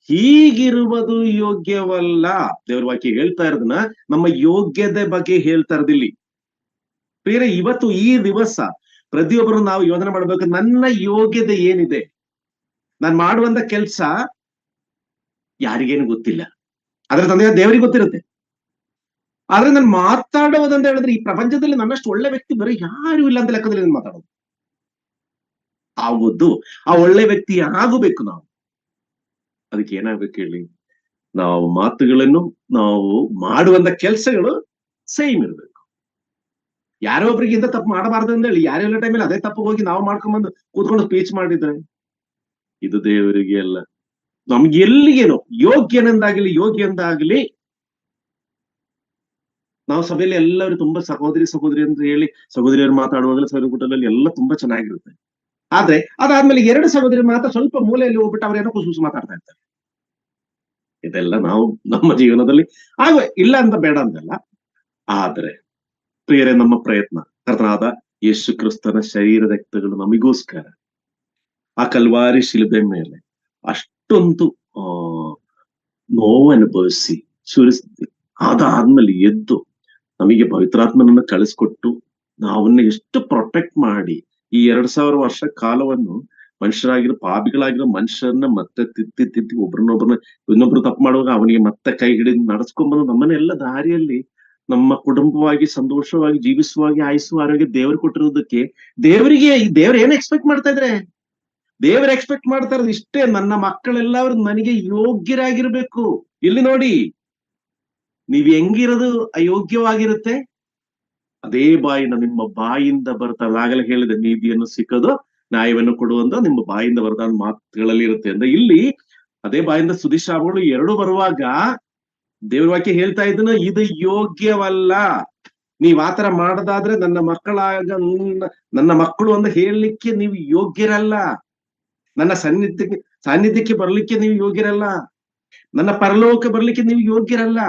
ಹೀಗಿರುವುದು ಯೋಗ್ಯವಲ್ಲ. ದೇವರ ವಾಕ್ಯ ಹೇಳ್ತಾ ಇರೋದನ್ನ ನಮ್ಮ ಯೋಗ್ಯತೆ ಬಗ್ಗೆ ಹೇಳ್ತಾ ಇರೋದಿಲ್ಲಿ. ಬೇರೆ ಇವತ್ತು ಈ ದಿವಸ ಪ್ರತಿಯೊಬ್ಬರು ನಾವು ಯೋಚನೆ ಮಾಡ್ಬೇಕು, ನನ್ನ ಯೋಗ್ಯತೆ ಏನಿದೆ, ನಾನು ಮಾಡುವಂತ ಕೆಲ್ಸ ಯಾರಿಗೇನು ಗೊತ್ತಿಲ್ಲ, ಆದ್ರೆ ತಂದೆಯ ದೇವರಿಗೆ ಗೊತ್ತಿರುತ್ತೆ. ಆದ್ರೆ ನಾನು ಮಾತಾಡೋದಂತ ಹೇಳಿದ್ರೆ, ಈ ಪ್ರಪಂಚದಲ್ಲಿ ನನ್ನಷ್ಟು ಒಳ್ಳೆ ವ್ಯಕ್ತಿ ಬರೀ ಯಾರು ಇಲ್ಲ ಅಂತ ಲೆಕ್ಕದಲ್ಲಿ ನಾನು ಮಾತಾಡೋದು. ಆಗುದು ಆ ಒಳ್ಳೆ ವ್ಯಕ್ತಿ ಆಗಬೇಕು ನಾವು. ಅದಕ್ಕೆ ಏನಾಗ್ಬೇಕು ಹೇಳಿ, ನಾವು ಮಾತುಗಳನ್ನು, ನಾವು ಮಾಡುವಂತ ಕೆಲ್ಸಗಳು ಸೇಮ್ ಇರ್ಬೇಕು. ಯಾರೋ ಒಬ್ರಿಗೆ ಇಂತ ತಪ್ಪು ಮಾಡಬಾರ್ದು ಅಂತ ಹೇಳಿ ಯಾರೆಲ್ಲ ಟೈಮಲ್ಲಿ ಅದೇ ತಪ್ಪು ಹೋಗಿ ನಾವು ಮಾಡ್ಕೊಂಡ್ಬಂದು ಕೂತ್ಕೊಂಡು ಸ್ಪೀಚ್ ಮಾಡಿದ್ರೆ ಇದು ದೇವರಿಗೆ ಅಲ್ಲ. ನಮ್ಗೆ ಎಲ್ಲಿಗೇನು ಯೋಗ್ಯ ಎಂದಾಗಲಿ ನಾವು ಸಭೆಯಲ್ಲಿ ಎಲ್ಲರೂ ತುಂಬಾ ಸಹೋದರಿ ಅಂತ ಹೇಳಿ ಸಹೋದರಿಯರು ಮಾತಾಡುವಾಗಲೂ ಸಹೋದರಿ ಕೂಟದಲ್ಲಿ ಎಲ್ಲ ತುಂಬಾ ಚೆನ್ನಾಗಿರುತ್ತೆ. ಆದ್ರೆ ಅದಾದ್ಮೇಲೆ 2 ಸಹೋದರಿ ಮಾತ್ರ ಸ್ವಲ್ಪ ಮೂಲೆಯಲ್ಲಿ ಹೋಗ್ಬಿಟ್ಟು ಅವ್ರೇನೋ ಕುಸು ಮಾತಾಡ್ತಾ ಇರ್ತಾರೆ. ಇದೆಲ್ಲ ನಾವು ನಮ್ಮ ಜೀವನದಲ್ಲಿ ಇಲ್ಲ ಅಂತ ಬೇಡ ಅಂತಲ್ಲ. ಆದ್ರೆ ಪ್ರಿಯರೇ, ನಮ್ಮ ಪ್ರಯತ್ನ ಕರ್ತನಾದ ಯೇಸು ಕ್ರಿಸ್ತನ ಶರೀರ ರಕ್ತಗಳು ನಮಗೋಸ್ಕರ ಆ ಕಲ್ವಾರಿ ಶಿಲುಬೆ ಮೇಲೆ ಅಷ್ಟೊಂದು ನೋವು ಅನುಭವಿಸಿ ಸುರಿಸಿ ಅದಾದ್ಮೇಲೆ ಎದ್ದು ನಮಗೆ ಪವಿತ್ರಾತ್ಮನನ್ನ ಕಳಿಸ್ಕೊಟ್ಟು ನಾವನ್ನ ಎಷ್ಟು ಪ್ರೊಟೆಕ್ಟ್ ಮಾಡಿ ಈ 2000 ವರ್ಷ ಕಾಲವನ್ನು ಮನುಷ್ಯರಾಗಿರೋ ಪಾಪಿಗಳಾಗಿರೋ ಮನುಷ್ಯರನ್ನ ಮತ್ತೆ ತಿತ್ತಿ ಇನ್ನೊಬ್ರು ತಪ್ಪು ಮಾಡುವಾಗ ಅವನಿಗೆ ಮತ್ತೆ ಕೈ ಹಿಡಿದು ನಡೆಸ್ಕೊಂಡ್ಬಂದು ನಮ್ಮನ್ನೆಲ್ಲ ದಾರಿಯಲ್ಲಿ ನಮ್ಮ ಕುಟುಂಬವಾಗಿ ಸಂತೋಷವಾಗಿ ಜೀವಿಸುವಾಗಿ ಆಯುಸ್ಸು ಆರೋಗ್ಯ ದೇವರು ಕೊಟ್ಟಿರೋದಕ್ಕೆ ದೇವ್ರು ಏನ್ ಎಕ್ಸ್ಪೆಕ್ಟ್ ಮಾಡ್ತಾ ಇದ್ರೆ, ದೇವ್ರ ಎಕ್ಸ್ಪೆಕ್ಟ್ ಮಾಡ್ತಾ ಇರೋದು ಇಷ್ಟೇ, ನನ್ನ ಮಕ್ಕಳೆಲ್ಲರೂ ನನಗೆ ಯೋಗ್ಯರಾಗಿರ್ಬೇಕು. ಇಲ್ಲಿ ನೋಡಿ, ನೀವ್ ಹೆಂಗಿರೋದು ಅಯೋಗ್ಯವಾಗಿರುತ್ತೆ, ಅದೇ ಬಾಯಿನ ನಿಮ್ಮ ಬಾಯಿಂದ ಬರ್ತಾರ. ಆಗಲೇ ಹೇಳಿದೆ, ನೀತಿಯನ್ನು ಸಿಕ್ಕದು ನ್ಯಾಯವನ್ನು ಕೊಡುವಂತ ನಿಮ್ಮ ಬಾಯಿಂದ ಬರ್ದ ಮಾತುಗಳಲ್ಲಿ ಇರುತ್ತೆ ಅಂದ್ರೆ, ಇಲ್ಲಿ ಅದೇ ಬಾಯಿಂದ ಸ್ತುತಿಶಾಪಗಳು 2 ಬರುವಾಗ ದೇವ್ರ ವಾಕ್ಯ ಹೇಳ್ತಾ ಇದ್ದನ, ಇದು ಯೋಗ್ಯವಲ್ಲ. ನೀವ್ ಆತರ ಮಾಡದಾದ್ರೆ ನನ್ನ ಮಕ್ಕಳು ಅಂತ ಹೇಳಲಿಕ್ಕೆ ನೀವು ಯೋಗ್ಯರಲ್ಲ. ನನ್ನ ಸಾನ್ನಿಧ್ಯಕ್ಕೆ ಬರ್ಲಿಕ್ಕೆ ನೀವು ಯೋಗ್ಯರಲ್ಲ. ನನ್ನ ಪರಲೋಕ ಬರ್ಲಿಕ್ಕೆ ನೀವು ಯೋಗ್ಯರಲ್ಲ.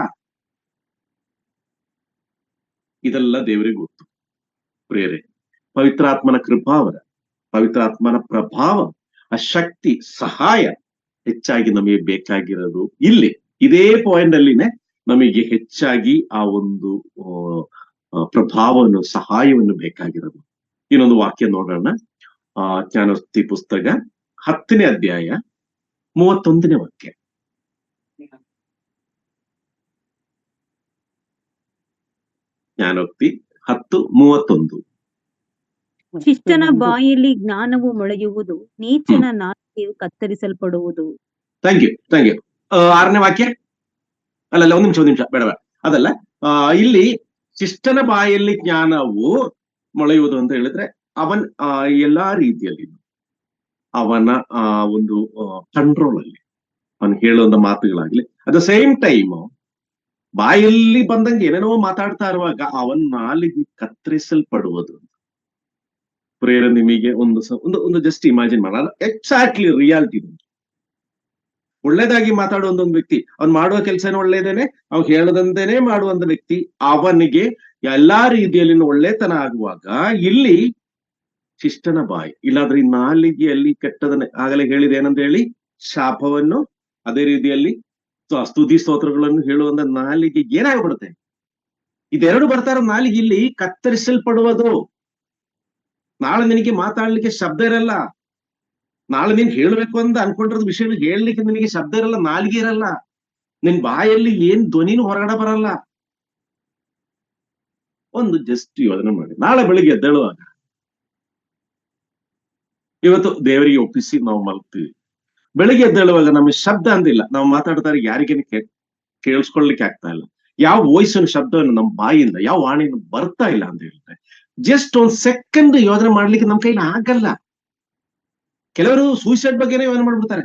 ಇದೆಲ್ಲ ದೇವರಿಗೆ ಗೊತ್ತು. ಪ್ರಿಯರೇ, ಪವಿತ್ರಾತ್ಮನ ಪವಿತ್ರಾತ್ಮನ ಪ್ರಭಾವ, ಆ ಶಕ್ತಿ, ಸಹಾಯ ಹೆಚ್ಚಾಗಿ ನಮಗೆ ಬೇಕಾಗಿರೋದು ಇಲ್ಲಿ ಇದೇ ಪಾಯಿಂಟ್ ಅಲ್ಲಿನೇ ನಮಗೆ ಹೆಚ್ಚಾಗಿ ಆ ಒಂದು ಪ್ರಭಾವವನ್ನು, ಸಹಾಯವನ್ನು ಬೇಕಾಗಿರೋದು. ಇನ್ನೊಂದು ವಾಕ್ಯ ನೋಡೋಣ. ಜ್ಞಾನೋಕ್ತಿ ಪುಸ್ತಕ 10ನೇ ಅಧ್ಯಾಯ 31ನೇ ವಾಕ್ಯ. ಜ್ಞಾನೋಕ್ತಿ 10:31. ಶಿಷ್ಟನ ಬಾಯಲ್ಲಿ ಜ್ಞಾನವು ಮೊಳೆಯುವುದು, ನೀಚನ ನಾಲಿಗೆಯು ಕತ್ತರಿಸಲ್ಪಡುವುದು. Thank you. 6ನೇ ವಾಕ್ಯ ಅಲ್ಲಲ್ಲ, ಒಂದ್ ನಿಮಿಷ ಬೇಡ ಅದಲ್ಲ. ಇಲ್ಲಿ ಶಿಷ್ಟನ ಬಾಯಲ್ಲಿ ಜ್ಞಾನವು ಮೊಳೆಯುವುದು ಅಂತ ಹೇಳಿದ್ರೆ, ಅವನ್ ಎಲ್ಲಾ ರೀತಿಯಲ್ಲಿ ಅವನ ಒಂದು ಕಂಟ್ರೋಲ್ ಅಲ್ಲಿ ಅವನು ಹೇಳುವಂತ ಮಾತುಗಳಾಗ್ಲಿ, ಅಟ್ ದ ಸೇಮ್ ಟೈಮ್ ಬಾಯಲ್ಲಿ ಬಂದಂಗೆ ಏನೇನೋ ಮಾತಾಡ್ತಾ ಇರುವಾಗ ಅವನ್ ನಾಲಿಗೆ ಕತ್ತರಿಸಲ್ಪಡುವುದು. ಪ್ರೇರ ನಿಮಗೆ ಒಂದು ಜಸ್ಟ್ ಇಮ್ಯಾಜಿನ್ ಮಾಡಲ್ಲ, ಎಕ್ಸಾಕ್ಟ್ಲಿ ರಿಯಾಲಿಟಿ. ಒಳ್ಳೇದಾಗಿ ಮಾಡುವ ಒಂದೊಂದು ವ್ಯಕ್ತಿ, ಅವ್ನು ಮಾಡುವ ಕೆಲಸನೂ ಒಳ್ಳೇದೇನೆ, ಅವ್ನು ಹೇಳದಂತೆನೆ ಮಾಡುವಂತ ವ್ಯಕ್ತಿ, ಅವನಿಗೆ ಎಲ್ಲಾ ರೀತಿಯಲ್ಲಿ ಒಳ್ಳೆತನ ಆಗುವಾಗ ಇಲ್ಲಿ ಶಿಷ್ಟನ ಬಾಯಿ, ಇಲ್ಲಾದ್ರೆ ಈ ನಾಲಿಗೆಯಲ್ಲಿ ಕೆಟ್ಟದನ್ನ ಆಗಲೇ ಹೇಳಿದೆ ಏನಂತ ಹೇಳಿ, ಶಾಪವನ್ನು, ಅದೇ ರೀತಿಯಲ್ಲಿ ಸ್ತುತಿ ಸ್ತೋತ್ರಗಳನ್ನು ಹೇಳುವಂತ ನಾಲಿಗೆ ಏನಾಗ್ಬಿಡುತ್ತೆ, ಇದೆರಡು ಬರ್ತಾರ ನಾಲಿಗೆ ಇಲ್ಲಿ ಕತ್ತರಿಸಲ್ಪಡುವುದು. ನಾಳೆ ನಿನಗೆ ಮಾತಾಡ್ಲಿಕ್ಕೆ ಶಬ್ದ ಇರಲ್ಲ, ನಾಳೆ ನೀನ್ ಹೇಳ್ಬೇಕು ಅಂತ ಅನ್ಕೊಂಡಿರೋದು ವಿಷಯ ಹೇಳಲಿಕ್ಕೆ ನಿನಗೆ ಶಬ್ದ ಇರಲ್ಲ, ನಾಲಿಗೆ ಇರಲ್ಲ, ನಿನ್ ಬಾಯಲ್ಲಿ ಏನ್ ಧ್ವನಿನೂ ಹೊರಗಡೆ ಬರಲ್ಲ. ಒಂದು ಜಸ್ಟ್ ಯೋಚನೆ ಮಾಡಿ, ನಾಳೆ ಬೆಳಿಗ್ಗೆ ಎದ್ದೇಳುವಾಗ, ಇವತ್ತು ದೇವರಿಗೆ ಒಪ್ಪಿಸಿ ನಾವು ಮಲ್ಗ್ತೀವಿ, ಬೆಳಿಗ್ಗೆ ಎದ್ದೇಳುವಾಗ ನಮಗೆ ಶಬ್ದ ಅಂದಿಲ್ಲ, ನಾವು ಮಾತಾಡ್ತಾರೆ ಯಾರಿಗೇನು ಕೇಳಿಸ್ಕೊಳ್ಲಿಕ್ಕೆ ಆಗ್ತಾ ಇಲ್ಲ, ಯಾವ ವಾಯ್ಸಿನ ಶಬ್ದವನ್ನು ನಮ್ಮ ಬಾಯಿಂದ ಯಾವ ವಾಣಿಯನ್ನು ಬರ್ತಾ ಇಲ್ಲ ಅಂತ ಹೇಳಿದ್ರೆ ಜಸ್ಟ್ ಒಂದ್ ಸೆಕೆಂಡ್ ಯೋಚನೆ ಮಾಡ್ಲಿಕ್ಕೆ ನಮ್ ಕೈಲಿ ಆಗಲ್ಲ. ಕೆಲವರು ಸೂಸೈಡ್ ಬಗ್ಗೆನೇ ಯೋಚನೆ ಮಾಡ್ಬಿಡ್ತಾರೆ,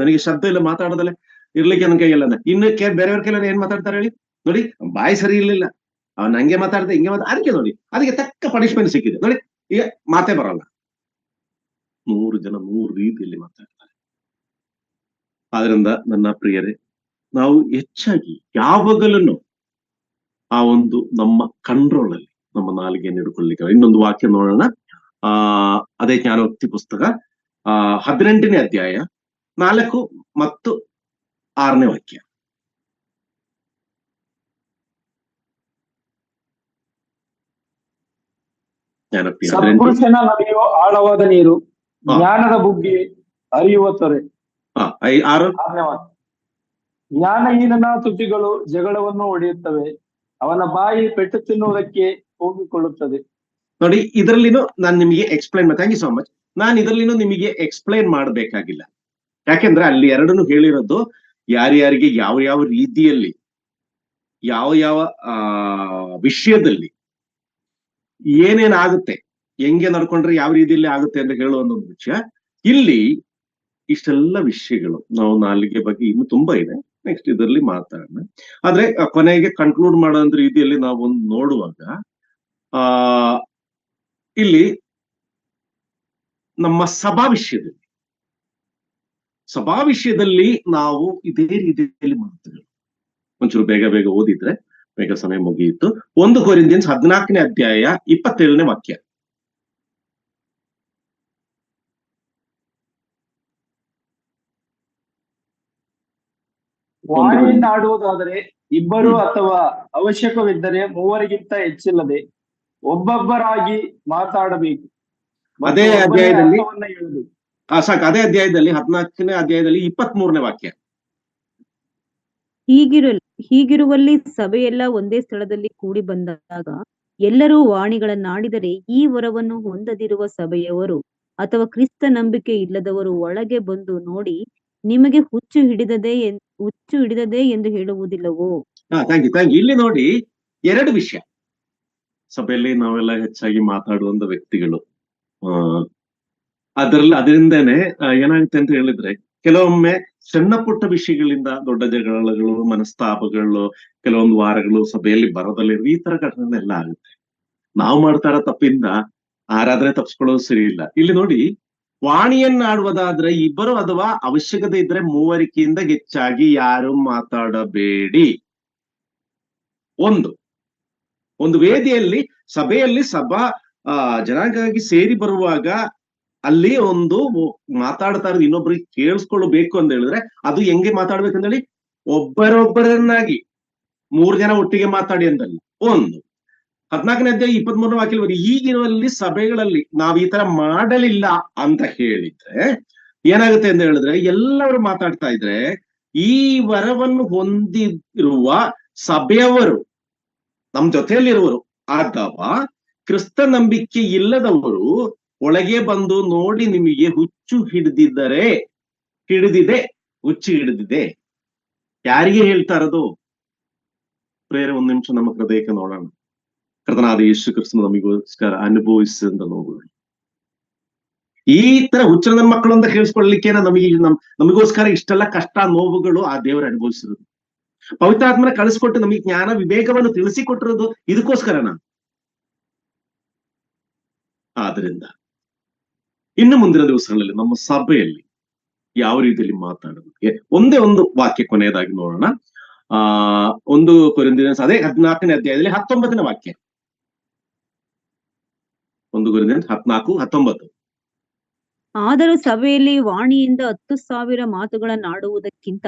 ನನಗೆ ಶಬ್ದ ಇಲ್ಲ ಮಾತಾಡೋದಲ್ಲ ಇರ್ಲಿಕ್ಕೆ ನನ್ ಕೈಯಲ್ಲ. ಇನ್ನು ಬೇರೆಯವ್ರ ಕೆಲವರು ಏನ್ ಮಾತಾಡ್ತಾರೆ ಹೇಳಿ, ನೋಡಿ ಬಾಯಿ ಸರಿ ಇರ್ಲಿಲ್ಲ, ಅವ್ನು ಹಂಗೆ ಮಾತಾಡ್ದೆ ಹಿಂಗೆ ಅದಕ್ಕೆ ನೋಡಿ ಅದಕ್ಕೆ ತಕ್ಕ ಪನಿಷ್ಮೆಂಟ್ ಸಿಕ್ಕಿದೆ ನೋಡಿ, ಈಗ ಮಾತೇ ಬರಲ್ಲ. 100 ಜನ 100 ರೀತಿಯಲ್ಲಿ ಮಾತಾಡ್ತಾರೆ. ಆದ್ರಿಂದ ನನ್ನ ಪ್ರಿಯರೇ, ನಾವು ಹೆಚ್ಚಾಗಿ ಯಾವಾಗಲೂ ಆ ಒಂದು ನಮ್ಮ ಕಂಟ್ರೋಲ್ ಅಲ್ಲಿ ನಮ್ಮ ನಾಲಿಗೆಯನ್ನು ಹಿಡ್ಕೊಳ್ಳಿಕ್ಕೆ. ಇನ್ನೊಂದು ವಾಕ್ಯ ನೋಡೋಣ, ಅದೇ ಜ್ಞಾನೋಕ್ತಿ ಪುಸ್ತಕ 18ನೇ ಅಧ್ಯಾಯ 4 ಮತ್ತು 6ನೇ ವಾಕ್ಯ. ಸತ್ಪುರುಷನ ನದಿಯು ಆಳವಾದ ನೀರು, ಜ್ಞಾನದ ಬುಗ್ಗಿ ಹರಿಯುವ ತೊರೆ. 6ನೇ ವಾಕ್ಯ. ಜ್ಞಾನಹೀನನ ತುಟಿಗಳು ಜಗಳವನ್ನು ಒಡೆಯುತ್ತವೆ, ಅವನ ಬಾಯಿ ಪೆಟ್ಟು ತಿನ್ನುವುದಕ್ಕೆ ಹೋಗಿಕೊಳ್ಳುತ್ತದೆ. ನೋಡಿ, ಇದರಲ್ಲಿನೂ ನಾನು ನಿಮಗೆ explain thank you so much. ನಾನು ಇದರಲ್ಲಿನೂ ನಿಮಗೆ ಎಕ್ಸ್ಪ್ಲೈನ್ ಮಾಡಬೇಕಾಗಿಲ್ಲ, ಯಾಕೆಂದ್ರೆ ಅಲ್ಲಿ ಎರಡನ್ನು ಹೇಳಿರೋದು ಯಾರ್ಯಾರಿಗೆ ಯಾವ ಯಾವ ರೀತಿಯಲ್ಲಿ ಯಾವ ಯಾವ ವಿಷಯದಲ್ಲಿ ಏನೇನಾಗುತ್ತೆ, ಹೆಂಗೆ ನಡ್ಕೊಂಡ್ರೆ ಯಾವ ರೀತಿಯಲ್ಲಿ ಆಗುತ್ತೆ ಅಂತ ಹೇಳುವ ಒಂದು ವಿಷಯ. ಇಲ್ಲಿ ಇಷ್ಟೆಲ್ಲ ವಿಷಯಗಳು ನಾವು ನಾಲಿಗೆ ಬಗ್ಗೆ ಇನ್ನು ತುಂಬಾ ಇದೆ, ನೆಕ್ಸ್ಟ್ ಇದರಲ್ಲಿ ಮಾತಾಡೋಣ. ಆದ್ರೆ ಕೊನೆಗೆ ಕನ್ಕ್ಲೂಡ್ ಮಾಡೋ ರೀತಿಯಲ್ಲಿ ನಾವು ಒಂದು ನೋಡುವಾಗ ಇಲ್ಲಿ ನಮ್ಮ ಸಭಾ ವಿಷಯದಲ್ಲಿ ನಾವು ಇದೇ ರೀತಿಯಲ್ಲಿ ಮಾಡ್ತೇವೆ. ಒಂಚೂರು ಬೇಗ ಬೇಗ ಓದಿದ್ರೆ ಬೇಗ ಸಮಯ ಮುಗಿಯಿತು. 1 ಕೊರಿಂಥಿಯನ್ಸ್ 14ನೇ ಅಧ್ಯಾಯ 27ನೇ ವಾಕ್ಯ. ವಾಣಿಯಿಂದ ಆಡುವುದಾದರೆ ಇಬ್ಬರು ಅಥವಾ ಅವಶ್ಯಕವಿದ್ದರೆ 3 ಹೆಚ್ಚಿಲ್ಲದೆ ಒಬ್ಬೊಬ್ಬರಾಗಿ ಮಾತಾಡಬೇಕು. ಅದೇ ಅಧ್ಯಾಯದಲ್ಲಿ ಸಾಕು, ಅದೇ ಅಧ್ಯಾಯದಲ್ಲಿ 14ನೇ ಅಧ್ಯಾಯದಲ್ಲಿ 23ನೇ ವಾಕ್ಯ. ಹೀಗಿರುವಲ್ಲಿ ಸಭೆಯೆಲ್ಲ ಒಂದೇ ಸ್ಥಳದಲ್ಲಿ ಕೂಡಿ ಬಂದಾಗ ಎಲ್ಲರೂ ವಾಣಿಗಳನ್ನಾಡಿದರೆ ಈ ವರವನ್ನು ಹೊಂದದಿರುವ ಸಭೆಯವರು ಅಥವಾ ಕ್ರಿಸ್ತ ನಂಬಿಕೆ ಇಲ್ಲದವರು ಒಳಗೆ ಬಂದು ನೋಡಿ ನಿಮಗೆ ಹುಚ್ಚು ಹಿಡಿದದೆ ಎಂದು ಹೇಳುವುದಿಲ್ಲವೋ? Thank you. ಇಲ್ಲಿ ನೋಡಿ 2 ವಿಷಯ. ಸಭೆಯಲ್ಲಿ ನಾವೆಲ್ಲ ಹೆಚ್ಚಾಗಿ ಮಾತಾಡುವಂತ ವ್ಯಕ್ತಿಗಳು, ಅದರಿಂದನೇ ಏನಾಗುತ್ತೆ ಅಂತ ಹೇಳಿದ್ರೆ, ಕೆಲವೊಮ್ಮೆ ಸಣ್ಣ ಪುಟ್ಟ ವಿಷಯಗಳಿಂದ ದೊಡ್ಡ ಜಗಳಗಳು, ಮನಸ್ತಾಪಗಳು, ಕೆಲವೊಂದು ವಾರಗಳು ಸಭೆಯಲ್ಲಿ ಬರೋದಲ್ಲಿ ಈ ತರ ಘಟನೆಲ್ಲ ಆಗುತ್ತೆ. ನಾವು ಮಾಡ್ತಾರ ತಪ್ಪಿಂದ ಯಾರಾದ್ರೆ ತಪ್ಪಿಸ್ಕೊಳ್ಳೋದು ಸರಿ ಇಲ್ಲ. ಇಲ್ಲಿ ನೋಡಿ, ವಾಣಿಯನ್ನಾಡುವುದಾದ್ರೆ ಇಬ್ಬರು ಅಥವಾ ಅವಶ್ಯಕತೆ ಇದ್ರೆ 3 ಹೆಚ್ಚಾಗಿ ಯಾರು ಮಾತಾಡಬೇಡಿ. ಒಂದು ವೇದಿಯಲ್ಲಿ ಸಭೆಯಲ್ಲಿ ಜನಾಂಗವಾಗಿ ಸೇರಿ ಬರುವಾಗ ಅಲ್ಲಿ ಒಂದು ಮಾತಾಡ್ತಾ ಇರೋದು ಇನ್ನೊಬ್ರಿಗೆ ಕೇಳಿಸ್ಕೊಳ್ಬೇಕು ಅಂತ ಹೇಳಿದ್ರೆ ಅದು ಹೆಂಗೆ ಮಾತಾಡ್ಬೇಕಂದೇಳಿ, ಒಬ್ಬರೊಬ್ಬರನ್ನಾಗಿ 3 ಜನ ಒಟ್ಟಿಗೆ ಮಾತಾಡಿ ಅಂತಲ್ಲ. 14ನೇ ಅಧ್ಯಾಯ 23ನೇ ವಾಕ್ಯ, ಈಗಿರುವಲ್ಲಿ ಸಭೆಗಳಲ್ಲಿ ನಾವ್ ಈ ತರ ಮಾಡಲಿಲ್ಲ ಅಂತ ಹೇಳಿದ್ರೆ ಏನಾಗುತ್ತೆ ಅಂತ ಹೇಳಿದ್ರೆ, ಎಲ್ಲರೂ ಮಾತಾಡ್ತಾ ಇದ್ರೆ ಈ ವರವನ್ನು ಹೊಂದಿರುವ ಸಭೆಯವರು, ನಮ್ ಜೊತೆಯಲ್ಲಿರುವರು ಅಥವಾ ಕ್ರಿಸ್ತ ನಂಬಿಕೆ ಇಲ್ಲದವರು ಒಳಗೆ ಬಂದು ನೋಡಿ ನಿಮಗೆ ಹುಚ್ಚು ಹಿಡಿದಿದೆ. ಯಾರಿಗೆ ಹೇಳ್ತಾ ಇರೋದು? ಪ್ರೇರೆ 1 ನಿಮಿಷ ನಮ್ಮ ಹೃದಯಕ್ಕೆ ನೋಡೋಣ. ಕರ್ತನಾದ ಯೇಸು ಕ್ರಿಸ್ತನು ನಮಗೋಸ್ಕರ ಅನುಭವಿಸಿದ ನೋವುಗಳು, ಈ ತರ ಹುಚ್ಚರ ನನ್ನ ಮಕ್ಕಳು ಅಂತ ಕೇಳಿಸ್ಕೊಳ್ಳಿಕ್ಕೆ ನಮಗೋಸ್ಕರ ಇಷ್ಟೆಲ್ಲ ಕಷ್ಟ ನೋವುಗಳು ಆ ದೇವರು ಅನುಭವಿಸಿರೋದು. ಪವಿತ್ರಾತ್ಮನ ಕಳಿಸ್ಕೊಟ್ಟು ನಮಗೆ ಜ್ಞಾನ ವಿವೇಕವನ್ನು ತಿಳಿಸಿಕೊಟ್ಟಿರೋದು ಇದಕ್ಕೋಸ್ಕರನ. ಆದ್ರಿಂದ ಇನ್ನು ಮುಂದಿನ ದಿವಸಗಳಲ್ಲಿ ನಮ್ಮ ಸಭೆಯಲ್ಲಿ ಯಾವ ರೀತಿಯಲ್ಲಿ ಮಾತಾಡೋದಕ್ಕೆ ಒಂದೇ ಒಂದು ವಾಕ್ಯ ಕೊನೆಯದಾಗಿ ನೋಡೋಣ. 1 ಕೊರಿಂಥಿಯನ್ಸ್ ಅದೇ 14ನೇ ಅಧ್ಯಾಯದಲ್ಲಿ 19ನೇ ವಾಕ್ಯ. 1 ಕೊರಿಂಥಿಯನ್ಸ್ 14:19. ಆದರೂ ಸಭೆಯಲ್ಲಿ ವಾಣಿಯಿಂದ 10,000 ಮಾತುಗಳನ್ನಾಡುವುದಕ್ಕಿಂತ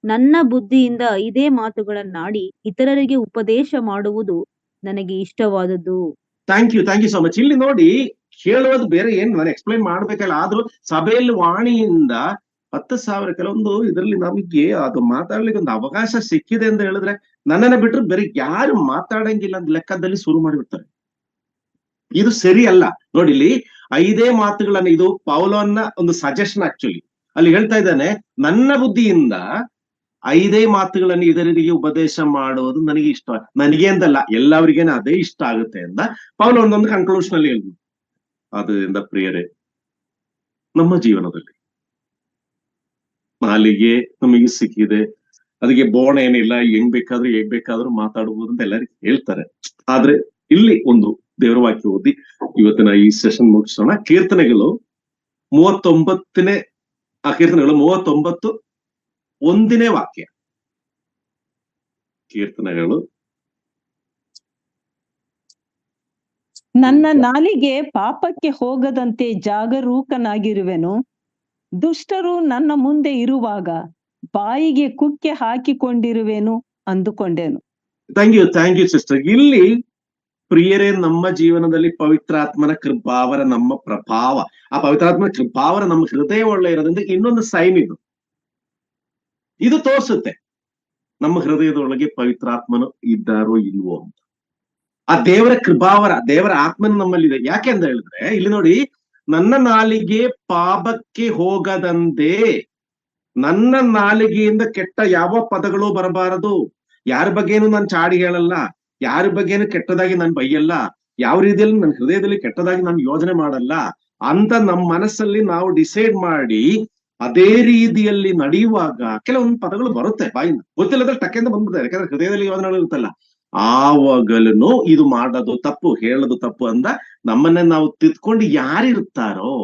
ನನ್ನ ಬುದ್ಧಿಯಿಂದ 5 ಮಾತುಗಳನ್ನಾಡಿ ಇತರರಿಗೆ ಉಪದೇಶ ಮಾಡುವುದು ನನಗೆ ಇಷ್ಟವಾದದ್ದು. Thank you so much. ಇಲ್ಲಿ ನೋಡಿ, ಹೇಳೋದು ಬೇರೆ ಏನು ನಾನು ಎಕ್ಸ್ಪ್ಲೈನ್ ಮಾಡ್ಬೇಕಲ್ಲ. ಆದ್ರೂ ಸಭೆಯಲ್ಲಿ ವಾಣಿಯಿಂದ 10,000 ಕೆಲವೊಂದು ಇದರಲ್ಲಿ ನಮಗೆ ಅದು ಮಾತಾಡ್ಲಿಕ್ಕೆ ಒಂದು ಅವಕಾಶ ಸಿಕ್ಕಿದೆ ಅಂತ ಹೇಳಿದ್ರೆ ನನ್ನನ್ನ ಬಿಟ್ಟರು ಬೇರೆ ಯಾರು ಮಾತಾಡಂಗಿಲ್ಲ ಅಂತ ಲೆಕ್ಕದಲ್ಲಿ ಶುರು ಮಾಡಿಬಿಡ್ತಾರೆ. ಇದು ಸರಿ ಅಲ್ಲ. ನೋಡಿ, ಇಲ್ಲಿ 5 ಮಾತುಗಳನ್ನ, ಇದು ಪೌಲನ ಒಂದು ಸಜೆಷನ್ ಆಕ್ಚುಲಿ. ಅಲ್ಲಿ ಹೇಳ್ತಾ ಇದ್ದಾನೆ, ನನ್ನ ಬುದ್ಧಿಯಿಂದ 5 ಮಾತುಗಳನ್ನು ಇದರಿಗೆ ಉಪದೇಶ ಮಾಡೋದು ನನಗೆ ಇಷ್ಟ. ನನಗೆ ಅಂತಲ್ಲ, ಎಲ್ಲವರಿಗೇನೆ ಅದೇ ಇಷ್ಟ ಆಗುತ್ತೆ ಅಂತ ಪೌಲ ಒಂದೊಂದು ಕನ್ಕ್ಲೂಷನ್ ಅಲ್ಲಿ ಹೇಳಿದ್ರು. ಆದ್ದರಿಂದ ಪ್ರಿಯರೇ, ನಮ್ಮ ಜೀವನದಲ್ಲಿ ನಾಲಿಗೆ ನಮಗೆ ಸಿಕ್ಕಿದೆ, ಅದಕ್ಕೆ ಬೋಣ ಏನಿಲ್ಲ, ಹೇಗ್ ಬೇಕಾದ್ರೂ ಮಾತಾಡಬಹುದು ಅಂತ ಎಲ್ಲರಿಗೂ ಹೇಳ್ತಾರೆ. ಆದ್ರೆ ಇಲ್ಲಿ ಒಂದು ದೇವರ ವಾಕ್ಯ ಓದಿ ಇವತ್ತಿನ ಈ ಸೆಷನ್ ಮುಗಿಸೋಣ. ಕೀರ್ತನೆಗಳು 39 1ನೇ ವಾಕ್ಯ. ಕೀರ್ತನೆಗಳು, ನನ್ನ ನಾಲಿಗೆ ಪಾಪಕ್ಕೆ ಹೋಗದಂತೆ ಜಾಗರೂಕನಾಗಿರುವೆನು. ದುಷ್ಟರು ನನ್ನ ಮುಂದೆ ಇರುವಾಗ ಬಾಯಿಗೆ ಕುಕ್ಕೆ ಹಾಕಿಕೊಂಡಿರುವೆನು ಅಂದುಕೊಂಡೆನು. Thank you sister. ಇಲ್ಲಿ ಪ್ರಿಯರೇ, ನಮ್ಮ ಜೀವನದಲ್ಲಿ ಪವಿತ್ರಾತ್ಮನ ಕೃಪಾವರ ನಮ್ಮ ಪ್ರಭಾವ, ಆ ಪವಿತ್ರಾತ್ಮನ ಕೃಪಾವರ ನಮ್ಮ ಹೃದಯ ಒಳ್ಳೆ ಇರೋದ್ರಿಂದ ಇನ್ನೊಂದು ಸೈನ್ ಇದು ತೋರಿಸುತ್ತೆ ನಮ್ಮ ಹೃದಯದೊಳಗೆ ಪವಿತ್ರಾತ್ಮನು ಇದ್ದಾರೋ ಇಲ್ವೋ ಅಂತ. ಆ ದೇವರ ಕೃಪಾವರ, ದೇವರ ಆತ್ಮನ ನಮ್ಮಲ್ಲಿದೆ. ಯಾಕೆ ಅಂತ ಹೇಳಿದ್ರೆ ಇಲ್ಲಿ ನೋಡಿ, ನನ್ನ ನಾಲಿಗೆ ಪಾಪಕ್ಕೆ ಹೋಗದಂತೆ, ನನ್ನ ನಾಲಿಗೆಯಿಂದ ಕೆಟ್ಟ ಯಾವ ಪದಗಳು ಬರಬಾರದು. ಯಾರ ಬಗ್ಗೆನೂ ನಾನು ಚಾಡಿ ಹೇಳಲ್ಲ, ಯಾರ ಬಗ್ಗೆನೂ ಕೆಟ್ಟದಾಗಿ ನಾನು ಬೈಯಲ್ಲ, ಯಾವ ರೀತಿಯಲ್ಲಿ ನನ್ನ ಹೃದಯದಲ್ಲಿ ಕೆಟ್ಟದಾಗಿ ನಾನು ಯೋಚನೆ ಮಾಡಲ್ಲ ಅಂತ ನಮ್ಮ ಮನಸ್ಸಲ್ಲಿ ನಾವು ಡಿಸೈಡ್ ಮಾಡಿ ಅದೇ ರೀತಿಯಲ್ಲಿ ನಡೆಯುವಾಗ ಕೆಲವೊಂದು ಪದಗಳು ಬರುತ್ತೆ ಬಾಯಿಂದ, ಗೊತ್ತಿಲ್ಲದ್ರೆ ಟಕ್ಕೆಂದ ಬಂದ್ಬಿಡ್ತಾರೆ. ಯಾಕಂದ್ರೆ ಹೃದಯದಲ್ಲಿ ಯೋಚನೆ ಇರುತ್ತಲ್ಲ, ಆವಾಗಲೂ ಇದು ಮಾಡೋದು ತಪ್ಪು, ಹೇಳೋದು ತಪ್ಪು ಅಂತ ನಮ್ಮನ್ನ ನಾವು ತಿದ್ಕೊಂಡು ಯಾರಿರ್ತಾರೋ.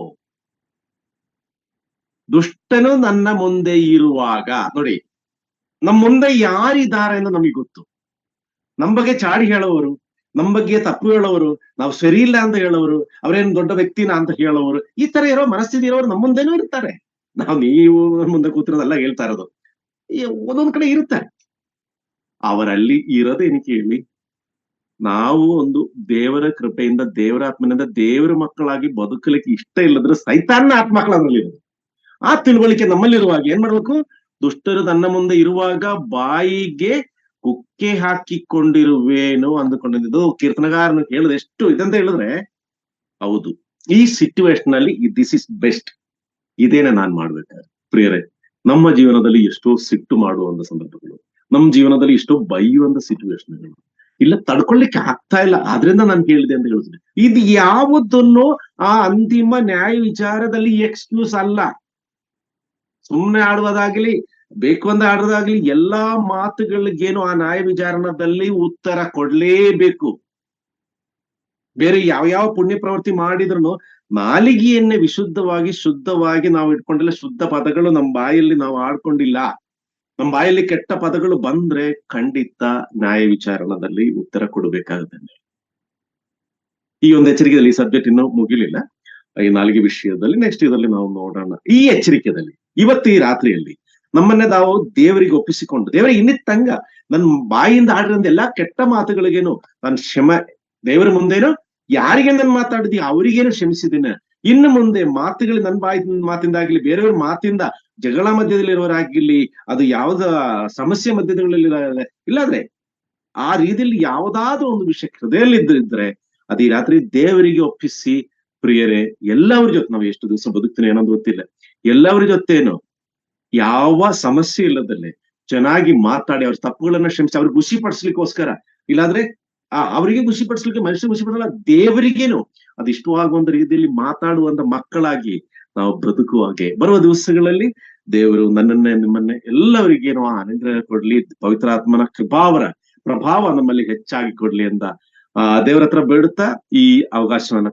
ದುಷ್ಟನು ನನ್ನ ಮುಂದೆ ಇರುವಾಗ, ನೋಡಿ, ನಮ್ಮ ಮುಂದೆ ಯಾರಿದ್ದಾರೆ ಅಂತ ನಮಗೆ ಗೊತ್ತು. ನಮ್ಮ ಬಗ್ಗೆ ಚಾಡಿ ಹೇಳೋರು, ನಮ್ಮ ಬಗ್ಗೆ ತಪ್ಪು ಹೇಳೋರು, ನಾವು ಸರಿ ಇಲ್ಲ ಅಂತ ಹೇಳೋರು, ಅವರೇನು ದೊಡ್ಡ ವ್ಯಕ್ತಿನ ಅಂತ ಹೇಳೋರು, ಈ ತರ ಇರೋ ಮನಸ್ಥಿತಿ ಇರೋರು ನಮ್ಮ ಮುಂದೆನೂ ಇರ್ತಾರೆ. ನೀವು ಮುಂದೆ ಕೂತಿರೋದೆಲ್ಲ ಹೇಳ್ತಾ ಇರೋದು, ಒಂದೊಂದ್ ಕಡೆ ಇರ್ತಾರೆ. ಅವರಲ್ಲಿ ಇರೋದೇನಕ್ಕೆ ಹೇಳಿ, ನಾವು ಒಂದು ದೇವರ ಕೃಪೆಯಿಂದ, ದೇವರ ಆತ್ಮನಿಂದ ದೇವರ ಮಕ್ಕಳಾಗಿ ಬದುಕಲಿಕ್ಕೆ ಇಷ್ಟ ಇಲ್ಲದ್ರೆ ಸೈತಾನ್ನ ಆತ್ಮಕ್ಕಳಲ್ಲಿರೋದು. ಆ ತಿಳುವಳಿಕೆ ನಮ್ಮಲ್ಲಿರುವಾಗ ಏನ್ ಮಾಡ್ಬೇಕು? ದುಷ್ಟರು ನನ್ನ ಮುಂದೆ ಇರುವಾಗ ಬಾಯಿಗೆ ಕುಕ್ಕೆ ಹಾಕಿಕೊಂಡಿರುವೇನು ಅಂದುಕೊಂಡಿದ್ದು ಕೀರ್ತನಗಾರನು ಹೇಳುದು ಎಷ್ಟು ಇದಂತ ಹೇಳಿದ್ರೆ, ಹೌದು, ಈ ಸಿಚುವೇಶನ್ ಅಲ್ಲಿ ದಿಸ್ ಇಸ್ ಬೆಸ್ಟ್, ಇದೇನೆ ನಾನ್ ಮಾಡ್ಬೇಕಾದ್ರೆ. ಪ್ರಿಯರೇ, ನಮ್ಮ ಜೀವನದಲ್ಲಿ ಎಷ್ಟೋ ಸಿಟ್ಟು ಮಾಡುವಂತ ಸಂದರ್ಭಗಳು, ನಮ್ಮ ಜೀವನದಲ್ಲಿ ಎಷ್ಟೋ ಬೈಯುವಂತ ಸಿಚುವೇಶನ್ಗಳು ಇಲ್ಲ, ತಡ್ಕೊಳ್ಳಿಕ್ಕೆ ಆಗ್ತಾ ಇಲ್ಲ, ಆದ್ರಿಂದ ನಾನು ಹೇಳಿದೆ ಅಂತ ಹೇಳಿದ್ರೆ, ಇದು ಯಾವುದನ್ನು ಆ ಅಂತಿಮ ನ್ಯಾಯ ವಿಚಾರದಲ್ಲಿ ಎಕ್ಸ್ಕ್ಯೂಸ್ ಅಲ್ಲ. ಸುಮ್ಮನೆ ಆಡುವುದಾಗ್ಲಿ, ಬೇಕು ಅಂತ ಆಡೋದಾಗ್ಲಿ, ಎಲ್ಲಾ ಮಾತುಗಳಿಗೇನು ಆ ನ್ಯಾಯ ವಿಚಾರಣದಲ್ಲಿ ಉತ್ತರ ಕೊಡ್ಲೇಬೇಕು. ಬೇರೆ ಯಾವ ಪುಣ್ಯ ಪ್ರವೃತ್ತಿ ಮಾಡಿದ್ರು ನಾಲಿಗೆಯನ್ನೇ ವಿಶುದ್ಧವಾಗಿ ಶುದ್ಧವಾಗಿ ನಾವು ಇಟ್ಕೊಂಡಿಲ್ಲ. ಶುದ್ಧ ಪದಗಳು ನಮ್ಮ ಬಾಯಲ್ಲಿ ನಾವು ಆಡ್ಕೊಂಡಿಲ್ಲ. ನಮ್ಮ ಬಾಯಲ್ಲಿ ಕೆಟ್ಟ ಪದಗಳು ಬಂದ್ರೆ ಖಂಡಿತ ನ್ಯಾಯ ವಿಚಾರಣದಲ್ಲಿ ಉತ್ತರ ಕೊಡಬೇಕಾಗುತ್ತೆ. ಈ ಒಂದು ಎಚ್ಚರಿಕೆಯಲ್ಲಿ ಈ ಸಬ್ಜೆಕ್ಟ್ ಇನ್ನೂ ಮುಗಿಲಿಲ್ಲ. ಈ ನಾಲಿಗೆ ವಿಷಯದಲ್ಲಿ ನೆಕ್ಸ್ಟ್ ಇದರಲ್ಲಿ ನಾವು ನೋಡೋಣ. ಈ ಎಚ್ಚರಿಕೆಯಲ್ಲಿ ಇವತ್ತು ಈ ರಾತ್ರಿಯಲ್ಲಿ ನಮ್ಮನ್ನೇ ನಾವು ದೇವರಿಗೆ ಒಪ್ಪಿಸಿಕೊಂಡು, ದೇವರಿಗೆ ಇನ್ನಿತ್ತಂಗ ನನ್ನ ಬಾಯಿಂದ ಆಡಿರೋದು ಎಲ್ಲಾ ಕೆಟ್ಟ ಮಾತುಗಳಿಗೇನು ನಾನು ದೇವರ ಮುಂದೇನು ಯಾರಿಗೆ ನಾನು ಮಾತಾಡಿದಿ ಅವರಿಗೇನು ಕ್ಷಮಿಸಿದ್ದೇನೆ. ಇನ್ನು ಮುಂದೆ ಮಾತುಗಳು ನನ್ನ ಮಾತಿಂದಾಗ್ಲಿ, ಬೇರೆಯವ್ರ ಮಾತಿಂದ ಜಗಳ ಮಧ್ಯದಲ್ಲಿರೋರಾಗಿರ್ಲಿ, ಅದು ಯಾವ್ದ ಸಮಸ್ಯೆ ಮಧ್ಯದಲ್ಲಿ ಇಲ್ಲಾದ್ರೆ ಆ ರೀತಿಯಲ್ಲಿ ಯಾವ್ದಾದ್ರು ಒಂದು ವಿಷಯ ಹೃದಯದಲ್ಲಿ ಇದ್ರೆ ಅದು ಈ ರಾತ್ರಿ ದೇವರಿಗೆ ಒಪ್ಪಿಸಿ, ಪ್ರಿಯರೇ, ಎಲ್ಲವ್ರ ಜೊತೆ ನಾವು ಎಷ್ಟು ದಿವಸ ಬದುಕ್ತೀನಿ ಅನ್ನೋದು ಗೊತ್ತಿಲ್ಲ, ಎಲ್ಲವ್ರ ಜೊತೆನು ಯಾವ ಸಮಸ್ಯೆ ಇಲ್ಲದಲ್ಲೇ ಚೆನ್ನಾಗಿ ಮಾತಾಡಿ ಅವ್ರ ತಪ್ಪುಗಳನ್ನ ಕ್ಷಮಿಸಿ ಅವ್ರಿಗೆ ಖುಷಿ ಪಡಿಸ್ಲಿಕ್ಕೋಸ್ಕರ, ಇಲ್ಲಾಂದ್ರೆ ಅವರಿಗೆ ಖುಷಿ ಪಡಿಸ್ಲಿಕ್ಕೆ ಮನುಷ್ಯ ಖುಷಿ ಪಡಿಸಲ್ಲ, ದೇವರಿಗೇನು ಅದು ಇಷ್ಟವಾಗುವಂತ ರೀತಿಯಲ್ಲಿ ಮಾತಾಡುವಂತ ಮಕ್ಕಳಾಗಿ ನಾವು ಬದುಕುವಾಗೆ ಬರುವ ದಿವಸಗಳಲ್ಲಿ ದೇವರು ನನ್ನನ್ನೇ ನಿಮ್ಮನ್ನೇ ಎಲ್ಲರಿಗೇನು ಅನುಗ್ರಹ ಕೊಡ್ಲಿ, ಪವಿತ್ರಾತ್ಮನ ಪ್ರಭಾವ ನಮ್ಮಲ್ಲಿ ಹೆಚ್ಚಾಗಿ ಕೊಡ್ಲಿ ಅಂತ ದೇವರ ಹತ್ರ ಬೇಡುತ್ತಾ ಈ ಅವಕಾಶವನ್ನ